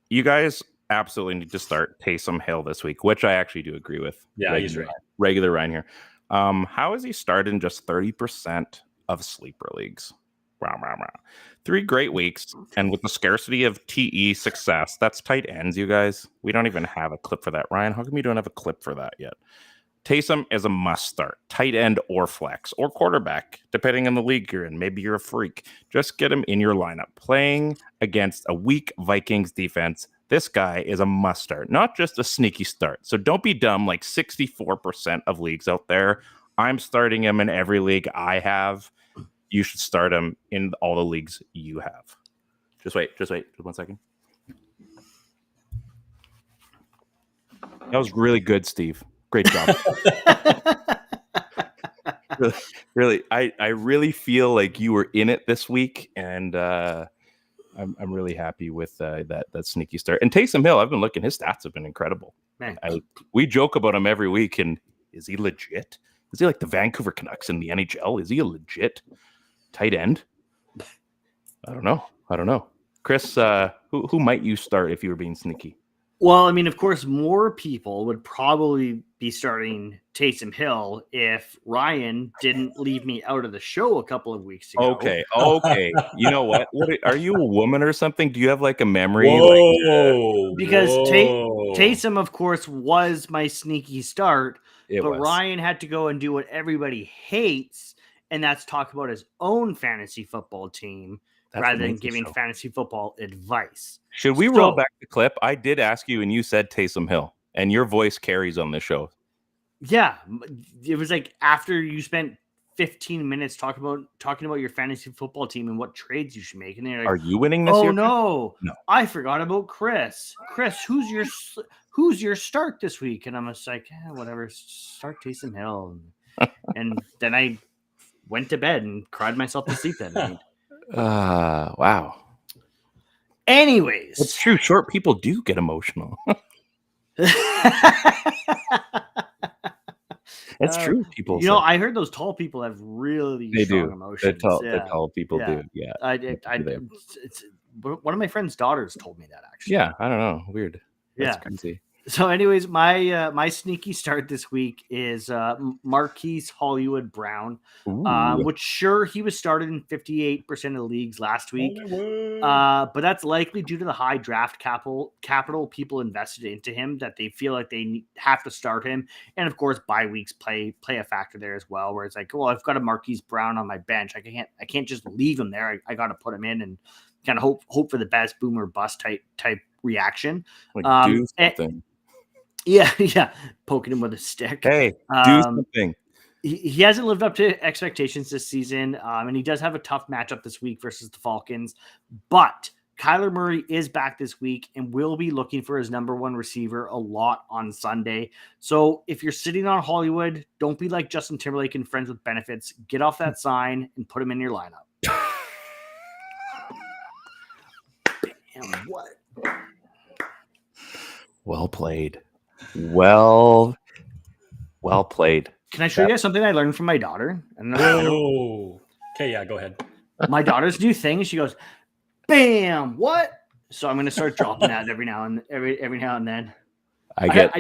you guys absolutely need to start Taysom Hill this week, which I actually do agree with. Yeah, he's right. Regular Ryan here. How is he starting just 30% of sleeper leagues? 3 great weeks, and with the scarcity of TE success, that's tight ends, you guys. We don't even have a clip for that. Ryan, how come you don't have a clip for that yet? Taysom is a must start, tight end or flex or quarterback, depending on the league you're in. Maybe you're a freak. Just get him in your lineup. Playing against a weak Vikings defense, this guy is a must start, not just a sneaky start. So don't be dumb like 64% of leagues out there. I'm starting him in every league I have. You should start him in all the leagues you have. Just wait 1 second. That was really good, Steve. Great job. really, I really feel like you were in it this week, and I'm really happy with that sneaky start. And Taysom Hill, I've been looking; his stats have been incredible. Man. We joke about him every week, and is he legit? Is he like the Vancouver Canucks in the NHL? Is he a legit tight end? I don't know. Chris, who might you start if you were being sneaky? Well, I mean, of course, more people would probably be starting Taysom Hill if Ryan didn't leave me out of the show a couple of weeks ago. Okay. You know what? Are you a woman or something? Do you have like a memory? Because Taysom, of course, was my sneaky start, but Ryan had to go and do what everybody hates, and that's talk about his own fantasy football team rather than giving fantasy football advice. Should we roll back the clip? I did ask you, and you said Taysom Hill, and your voice carries on the show. Yeah, it was like after you spent 15 minutes talking about your fantasy football team and what trades you should make, and they're like, "Are you winning this year?" No, I forgot about Chris. Chris, who's your start this week? And I'm just like, whatever, start Taysom Hill. And then I went to bed and cried myself to sleep that night. Wow. Anyways, it's true. Short people do get emotional. That's true. People, I heard those tall people have really strong emotions. The tall people do. Yeah, it's one of my friend's daughters told me that actually. Yeah, I don't know. Weird. That's crazy. So, anyways, my sneaky start this week is Marquise Hollywood Brown, which sure he was started in 58% of the leagues last week, but that's likely due to the high draft capital people invested into him that they feel like they have to start him, and of course bye weeks play a factor there as well. Where it's like, well, I've got a Marquise Brown on my bench, I can't just leave him there. I got to put him in and kind of hope for the best, boom or bust type reaction. Like do something. Yeah, poking him with a stick. Hey, do something. He hasn't lived up to expectations this season, and he does have a tough matchup this week versus the Falcons. But Kyler Murray is back this week and will be looking for his number one receiver a lot on Sunday. So if you're sitting on Hollywood, don't be like Justin Timberlake and Friends with Benefits. Get off that sign and put him in your lineup. Damn, what? Well played. Well played. Can I show you guys something I learned from my daughter? Okay, yeah, go ahead. My daughter's new thing is she goes, "Bam! What?" So I'm going to start dropping that every now and then. I get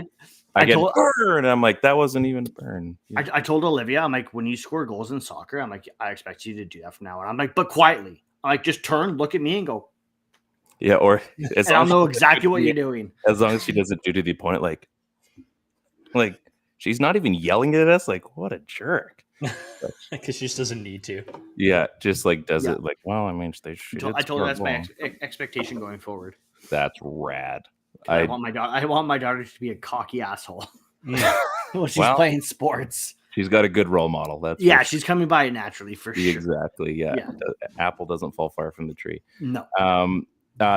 burn, and I'm like, that wasn't even a burn. I told Olivia, I'm like, when you score goals in soccer, I'm like, I expect you to do that from now on. I'm like, but quietly. I'm like, just turn, look at me, and go. Yeah, or I'll know exactly what you're doing. As long as she doesn't do to the opponent, like she's not even yelling at us. Like, what a jerk! Because she just doesn't need to. Yeah, just like does it like. Well, I mean, they should. I told her that's my expectation going forward. That's rad. I want my daughter to be a cocky asshole when she's playing sports. She's got a good role model. She's coming by it naturally for sure. Exactly. Yeah. Apple doesn't fall far from the tree. No.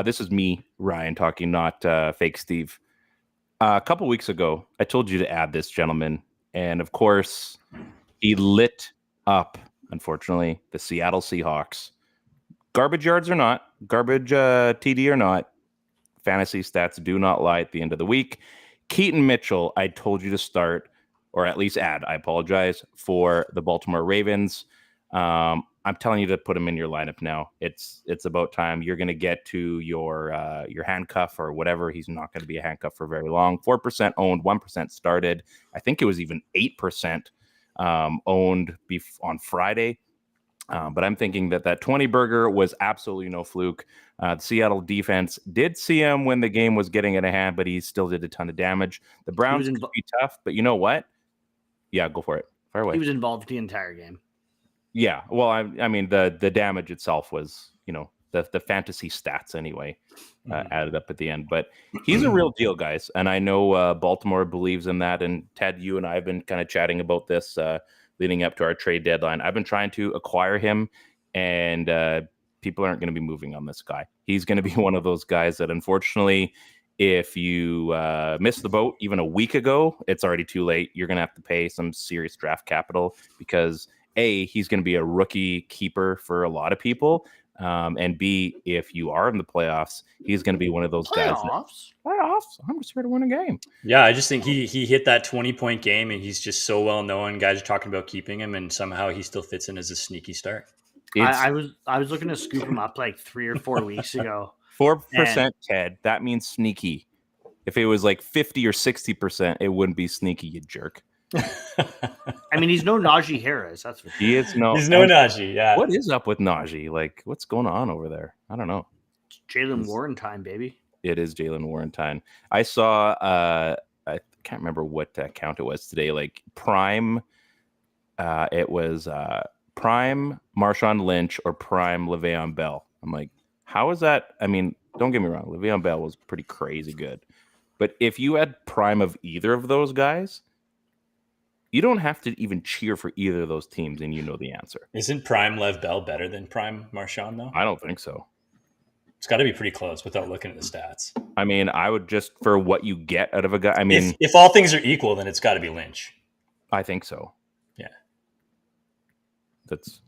This is me, Ryan, talking, not fake Steve. A couple weeks ago, I told you to add this gentleman, and of course, he lit up. Unfortunately, the Seattle Seahawks. Garbage yards or not, garbage TD or not, fantasy stats do not lie at the end of the week. Keaton Mitchell, I told you to start, or at least add. I apologize, for the Baltimore Ravens. I'm telling you to put him in your lineup now. It's about time. You're going to get to your handcuff or whatever. He's not going to be a handcuff for very long. 4% owned, 1% started. I think it was even 8% owned on Friday. But I'm thinking that 20 burger was absolutely no fluke. The Seattle defense did see him when the game was getting out of hand, but he still did a ton of damage. The Browns could be tough, but you know what? Yeah, go for it. Fire away. He was involved the entire game. Yeah, well, I mean the damage itself was, the fantasy stats anyway added up at the end. But he's a real deal, guys, and I know Baltimore believes in that. And Ted, you and I have been kind of chatting about this leading up to our trade deadline. I've been trying to acquire him, and people aren't going to be moving on this guy. He's going to be one of those guys that, unfortunately, if you missed the boat even a week ago, it's already too late. You're going to have to pay some serious draft capital because A, he's going to be a rookie keeper for a lot of people. And B, if you are in the playoffs, he's going to be one of those guys. Playoffs? I'm just here to win a game. Yeah, I just think he hit that 20-point game, and he's just so well known. Guys are talking about keeping him, and somehow he still fits in as a sneaky start. I was looking to scoop him up like 3 or 4 weeks ago. 4%, Ted. That means sneaky. If it was like 50 or 60%, it wouldn't be sneaky, you jerk. I mean, he's no Najee Harris. That's for sure. He's no Najee. Yeah. What is up with Najee? Like, what's going on over there? I don't know. Jalen Warren time, baby. It is Jalen Warren time. I saw. I can't remember what account it was today. Like Prime. It was Prime Marshawn Lynch or Prime Le'Veon Bell. I'm like, how is that? I mean, don't get me wrong. Le'Veon Bell was pretty crazy good, but if you had Prime of either of those guys, you don't have to even cheer for either of those teams, and you know the answer. Isn't Prime Lev Bell better than Prime Marshawn, though? I don't think so. It's got to be pretty close without looking at the stats. I mean, I would just for what you get out of a guy. I mean, if all things are equal, then it's got to be Lynch. I think so. Yeah.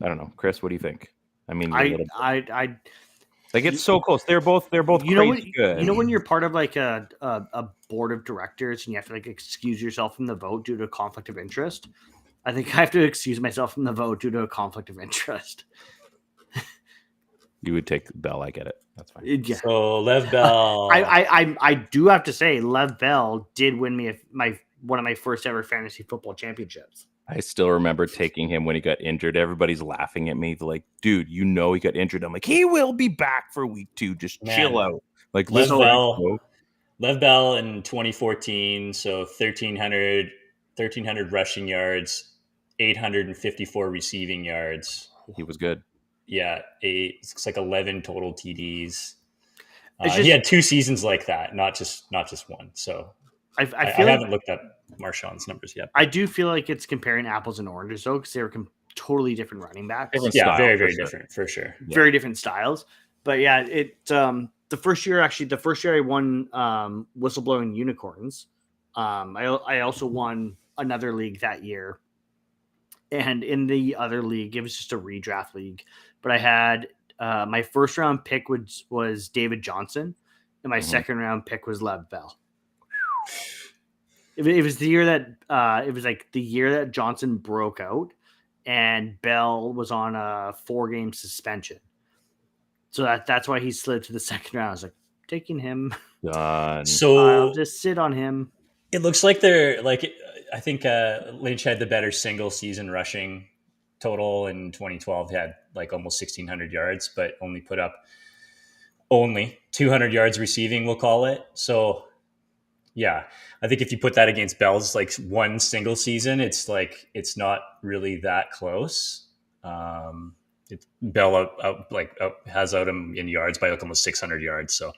I don't know, Chris. What do you think? I mean, like it's so close. They're both crazy good. You know when you're part of like a board of directors and you have to like excuse yourself from the vote due to a conflict of interest? I think I have to excuse myself from the vote due to a conflict of interest. You would take Bell. I get it. That's fine. Yeah. So Lev Bell. I do have to say Lev Bell did win me one of my first ever fantasy football championships. I still remember taking him when he got injured. Everybody's laughing at me. They're like, dude, he got injured. I'm like, he will be back for week 2. Just chill out. Like Lev Bell in 2014. So 1,300 rushing yards, 854 receiving yards. He was good. Yeah. It's like 11 total TDs. He had 2 seasons like that, not just one. So I haven't looked up Marshawn's numbers yet. I do feel like it's comparing apples and oranges, though, because they were totally different running backs. Very, very different for sure. Yeah. Very different styles. But yeah, the first year I won Whistleblowing Unicorns. I also won another league that year. And in the other league, it was just a redraft league. But I had my first round pick was David Johnson, and my second round pick was Lev Bell. It was the year that it was like the year that Johnson broke out, and Bell was on a 4-game suspension. So that's why he slid to the second round. I was like, taking him. Done. So I'll just sit on him. It looks like they're like, I think Lynch had the better single season rushing total in 2012. He had like almost 1,600 yards, but only put up 200 yards receiving, we'll call it. So yeah, I think if you put that against Bell's like one single season, it's not really that close. Bell has out him in yards by like almost 600 yards. So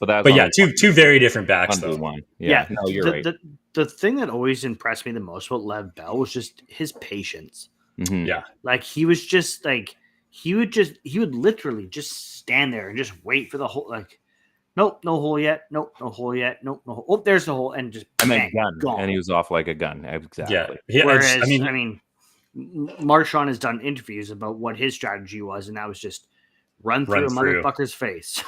but yeah, two very different backs though. One. Yeah, no, you're right. The thing that always impressed me the most about Lev Bell was just his patience. Mm-hmm. Yeah, like he was just like he would literally just stand there and just wait for the whole like. Nope, no hole yet. Nope, no hole yet. Nope, no hole. Oh, there's the hole, and just bang, gone. And he was off like a gun. Exactly. Yeah. Whereas, I mean, Marshawn has done interviews about what his strategy was, and that was just run through a motherfucker's face.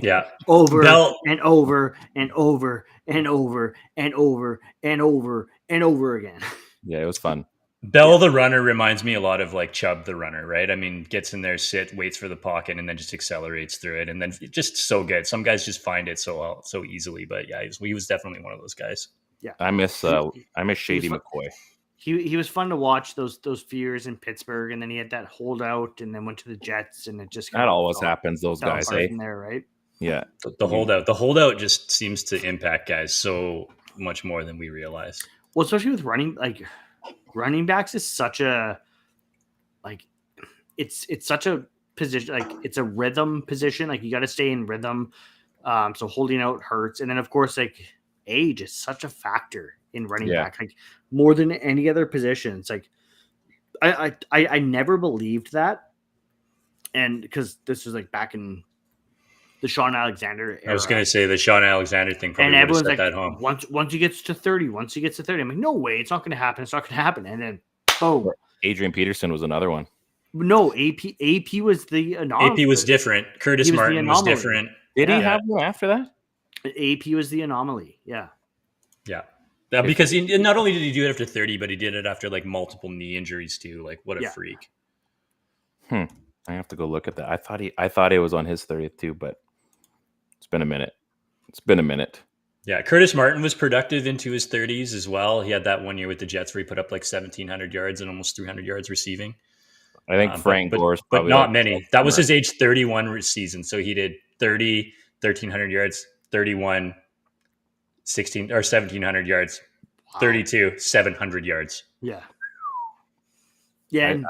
Yeah, over and over and over and over and over and over and over again. Yeah, it was fun. Bell the runner reminds me a lot of like Chubb the runner, right? I mean, gets in there, waits for the pocket, and then just accelerates through it, and then just so good. Some guys just find it so easily, but yeah, he was definitely one of those guys. Yeah, I miss Shady McCoy. He was fun to watch those few years in Pittsburgh, and then he had that holdout, and then went to the Jets, and it just that always happens. Those guys, from there, right? Yeah, the holdout just seems to impact guys so much more than we realize. Well, especially with running backs is such a it's such a position, like it's a rhythm position. Like you got to stay in rhythm. So holding out hurts, and then of course like age is such a factor in running back, like more than any other position. It's like I never believed that, and because this was like back in the Sean Alexander era. I was going to say the Sean Alexander thing probably would have set that home. Once he gets to 30, I'm like, no way, it's not going to happen. It's not going to happen. And then boom. Adrian Peterson was another one. No, AP was the anomaly. AP was different. Curtis Martin was different. Did he have one after that? AP was the anomaly. Yeah. Yeah. Because not only did he do it after 30, but he did it after like multiple knee injuries too. Like what a freak. I have to go look at that. I thought it was on his 30th too, but it's been a minute. Yeah, Curtis Martin was productive into his 30s as well. He had that 1 year with the Jets where he put up like 1,700 yards and almost 300 yards receiving. I think Frank Gore's probably, but not many. That was his age 31 season. So he did 30, 1,300 yards, 31, 16 or 1,700 yards, 32, 700 yards. Yeah. Yeah, and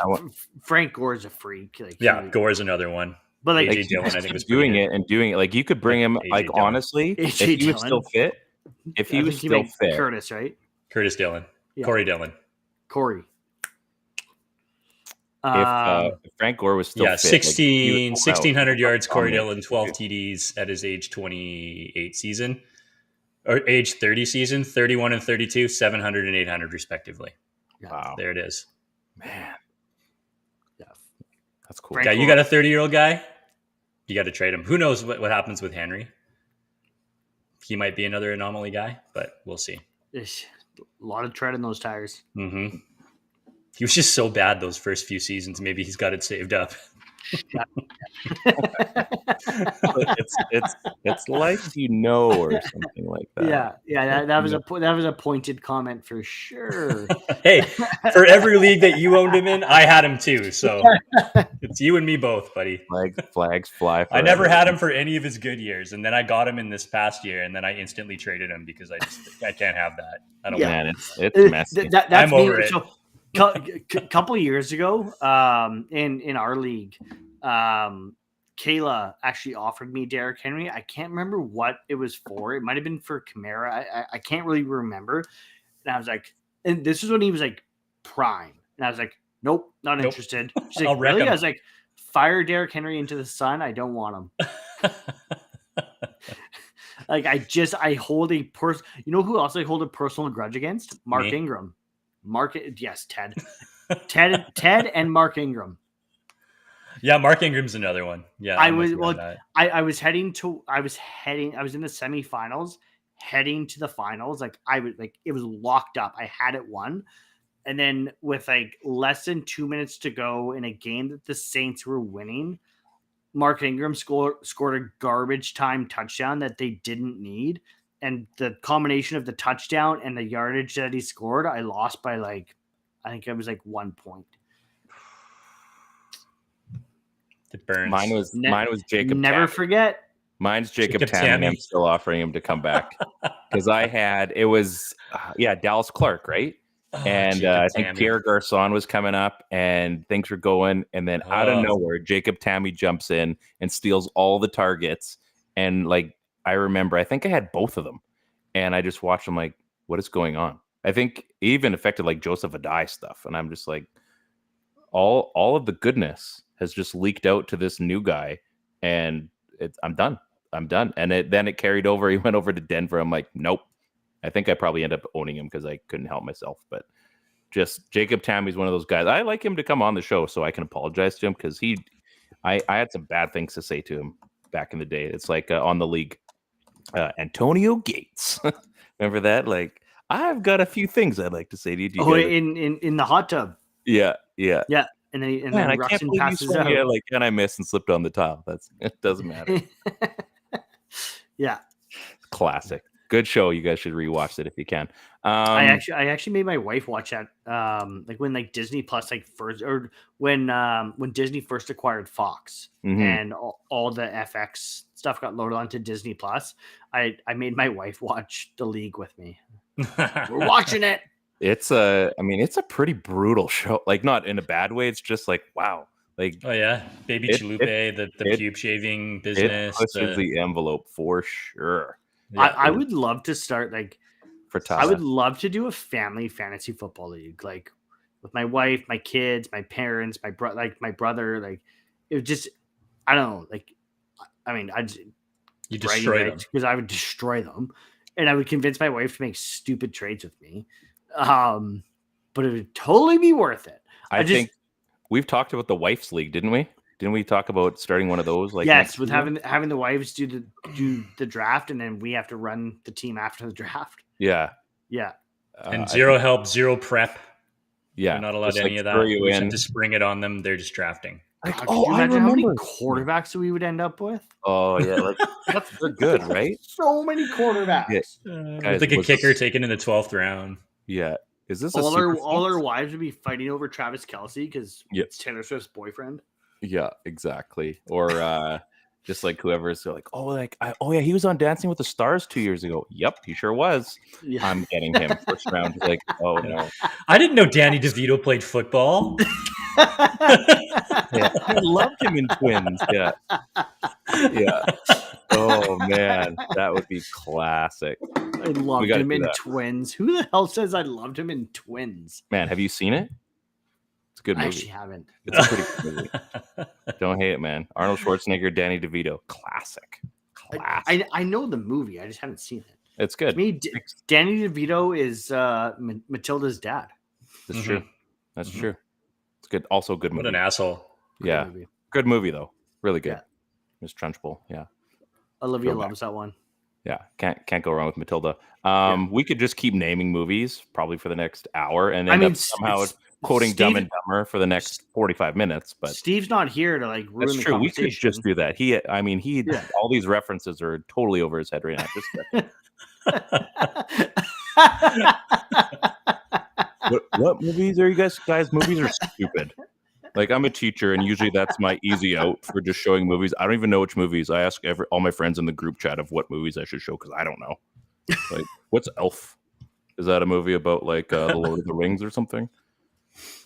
Frank Gore's a freak. Like, Gore's another one. But like AJ Dillon, I think was doing it. Like you could bring him. Like Dillon. Honestly, if he was still fit, Curtis, right? Curtis Dillon, Corey Dillon, Corey. If Frank Gore was still fit, 1,600 yards, Corey Dillon, 12 TDs at his age 28 season, or age 30 season, 31 and 32, 700 and 800 respectively. Wow, there it is, man. Yeah, that's cool. Frank Gore. You got a 30-year-old guy. You got to trade him. Who knows what happens with Henry? He might be another anomaly guy, but we'll see. A lot of tread in those tires. Mm-hmm. He was just so bad those first few seasons. Maybe he's got it saved up. it's like or something like that. Yeah. That was a pointed comment for sure. Hey, for every league that you owned him in, I had him too. So it's you and me both, buddy. Flags fly. I never had him for any of his good years, and then I got him in this past year, and then I instantly traded him because I can't have that. I don't. Man, it's messy. I'm over it. So, couple years ago, in our league, Kayla actually offered me Derrick Henry. I can't remember what it was for. It might have been for Kamara. I can't really remember. And I was like, and this is when he was like prime. And I was like, nope, not interested. She's like, really? I was like, fire Derrick Henry into the sun. I don't want him. Like I hold a you know who else I hold a personal grudge against? Mark Ingram. Ted and Mark Ingram. Yeah, Mark Ingram's another one. Yeah, I was in the semifinals, heading to the finals. Like it was locked up. I had it won. And then with like less than 2 minutes to go in a game that the Saints were winning, Mark Ingram scored a garbage time touchdown that they didn't need. And the combination of the touchdown and the yardage that he scored, I lost by I think it was 1 point. It burns. Mine was Jacob. Never forget. Mine's Jacob Tannen. I'm still offering him to come back because it was Dallas Clark, right? And I think Pierre Garçon was coming up and things were going. And then out of nowhere, Jacob Tamme jumps in and steals all the targets. And I remember, I think I had both of them. And I just watched them like, what is going on? I think it even affected Joseph Adai stuff. And I'm just like, all of the goodness has just leaked out to this new guy. And I'm done. And then it carried over. He went over to Denver. I'm like, nope. I think I probably end up owning him because I couldn't help myself. But just Jacob Tamme's one of those guys. I like him to come on the show so I can apologize to him because I had some bad things to say to him back in the day. It's like on the league, Antonio Gates. Remember that? I've got a few things I'd like to say to you. In the hot tub. Yeah. And then Ruxin passes out. And I missed and slipped on the tile. It doesn't matter. Yeah. Classic. Good show. You guys should rewatch it if you can. I actually made my wife watch that. When Disney Plus first, or when Disney first acquired Fox, and all the FX stuff got loaded onto Disney Plus. I made my wife watch The League with me. We're watching it. it's a pretty brutal show. Like, not in a bad way. It's just like, wow. Like, Oh yeah, Baby It- Chalupe, the it- pube shaving it business. pushes the envelope for sure. Yeah. I would love to start like For I would Tata. love to do a family fantasy football league, like with my wife, my kids, my parents, my brother. Like it would just, I don't know. Like, I mean, I'd You destroy them. because I would destroy them, and I would convince my wife to make stupid trades with me. But it would totally be worth it. I think we've talked about the Wife's League, didn't we? Didn't we talk about starting one of those? Like, yes, with having the wives do the draft, and then we have to run the team after the draft. Yeah. Yeah. And zero help, zero prep. Yeah. You're not allowed just, any like, of that. throw you We just in. have to spring it on them. They're just drafting. Like, God, oh, could you I imagine how many remember. quarterbacks we would end up with? Oh yeah, like they're good, right? So many quarterbacks. Guys, Like a was kicker this- taken in the 12th round. Yeah. Is this a All super our flex? wives would be fighting over Travis Kelce because Yeah. it's Taylor Swift's boyfriend. Yeah, exactly. Or just like whoever's like, oh yeah, he was on Dancing with the Stars 2 years ago. Yep, he sure was. Yeah. I'm getting him first round. Like, oh no. I didn't know Danny DeVito played football. Yeah. I loved him in Twins. Yeah. Yeah. Oh man, that would be classic. I loved gotta him do in that. Twins. Who the hell says I loved him in Twins? Man, have you seen it? It's a good I movie. actually haven't. It's a pretty good movie. Don't hate it, man. Arnold Schwarzenegger, Danny DeVito, classic. Classic. I know the movie. I just haven't seen it. It's To good. me, Danny DeVito is Matilda's dad. That's Mhm. true. That's true. It's good. Also, a good What movie. an asshole. Great Yeah, movie. good movie though. Really good. Yeah. Miss Trunchbull. Yeah, Olivia Go back. loves that one. yeah. Can't go wrong with Matilda. We could just keep naming movies probably for the next hour and I end mean, up somehow quoting Dumb and Dumber for the next 45 minutes. But Steve's not here to like ruin that's the true. We conversation. could just do that. He Yeah. all these references are totally over his head right now. Just what movies are you guys? Movies are stupid. Like, I'm a teacher, and usually that's my easy out for just showing movies. I don't even know which movies. I ask all my friends in the group chat of what movies I should show because I don't know. Like, what's Elf? Is that a movie about like the Lord of the Rings or something?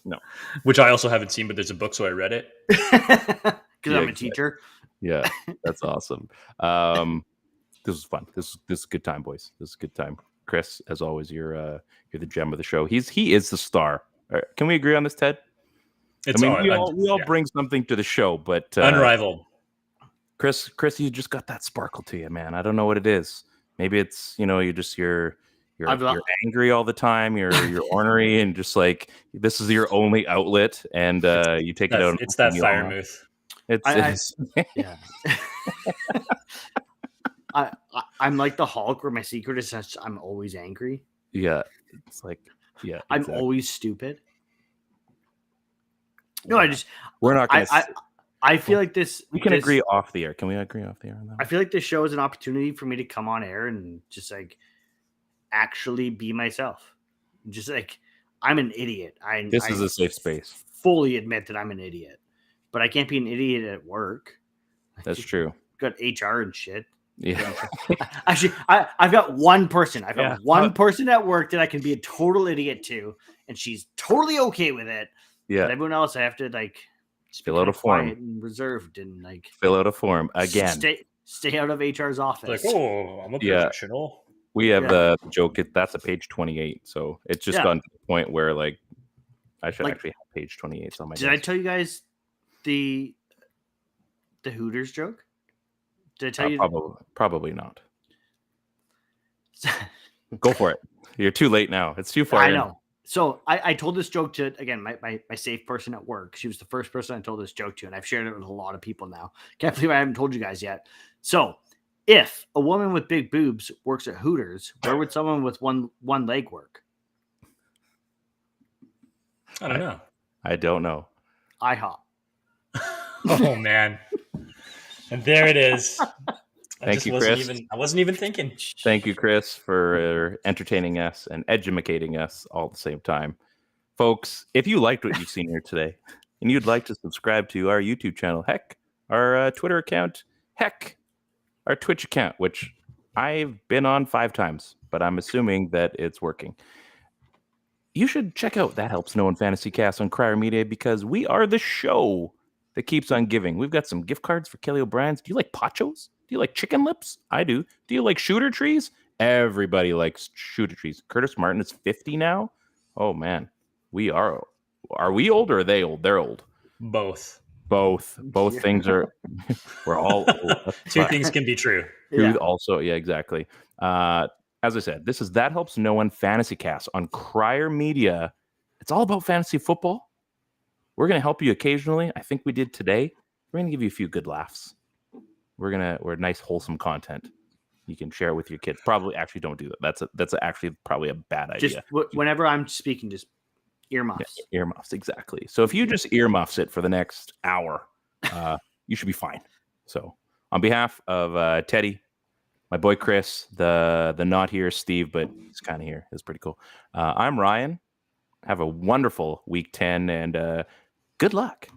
No. Which I also haven't seen, but there's a book, so I read it. Because Yeah, I'm a teacher. Yeah, that's awesome. This is fun. This is a good time, boys. This is a good time. Chris, as always, you're the gem of the show. He is the star. All right, can we agree on this, Ted? It's we all yeah. bring something to the show, but Unrivaled. Chris, you just got that sparkle to you, man. I don't know what it is. Maybe it's you're angry all the time. You're ornery and just like this is your only outlet, and you take it out. It's that fire mouth. It's Yeah. I'm like the Hulk, where my secret is that I'm always angry. yeah. It's like yeah. I'm exactly. always stupid. No, We're not going to. I feel like this. We can this- agree off the air. Can we agree off the air on that? I feel like this show is an opportunity for me to come on air and just like actually be myself. Just like I'm an idiot. This is a safe space. Fully admit that I'm an idiot, but I can't be an idiot at work. That's true. Got HR and shit. Yeah. Actually, I've got one person. I've got Yeah. one person at work that I can be a total idiot to, and she's totally okay with it. But Yeah. everyone else, I have to like just be Fill out kinda a form. quiet and reserved and like Fill out a form again. Stay out of HR's office. Like, oh, I'm a Yeah. professional. We have Yeah. the joke. That's a page 28. So it's just Yeah. gone to the point where like I should Like- actually have page 28 on my Did I desk. tell you guys the Hooters joke? Did I tell you? Probably not. Go for it. You're too late now. It's too far. I in. know. So I told this joke to, again, my safe person at work. She was the first person I told this joke to, and I've shared it with a lot of people now. Can't believe I haven't told you guys yet. So if a woman with big boobs works at Hooters, where would someone with one leg work? I don't know. I don't know. IHOP. Oh man. And there it is. Thank you, Chris. I wasn't even thinking. Thank you, Chris, for entertaining us and educating us all at the same time. Folks, if you liked what you've seen here today and you'd like to subscribe to our YouTube channel, heck, our Twitter account, heck, our Twitch account, which I've been on 5 times, but I'm assuming that it's working. you should check out That Helps No One Fantasy Cast on Crier Media because we are the show that keeps on giving. We've got some gift cards for Kelly O'Brien's. Do you like pachos? Do you like chicken lips? I do. Do you like shooter trees? Everybody likes shooter trees. Curtis Martin is 50 now. Oh man, we are. Are we old or are they old? They're old. Both Things are. We're all old. Two things can be true. Also, yeah, exactly. As I said, this is That Helps No One Fantasy Cast on Crier Media. It's all about fantasy football. We're going to help you occasionally. I think we did today. We're going to give you a few good laughs. We're nice, wholesome content. You can share it with your kids. Probably actually don't do that. That's actually probably a bad idea. Just whenever I'm speaking, just earmuffs. Yeah, earmuffs, exactly. So if you just earmuffs it for the next hour, you should be fine. So on behalf of Teddy, my boy Chris, the not here Steve, but he's kind of here. It's pretty cool. I'm Ryan. Have a wonderful week 10 and good luck.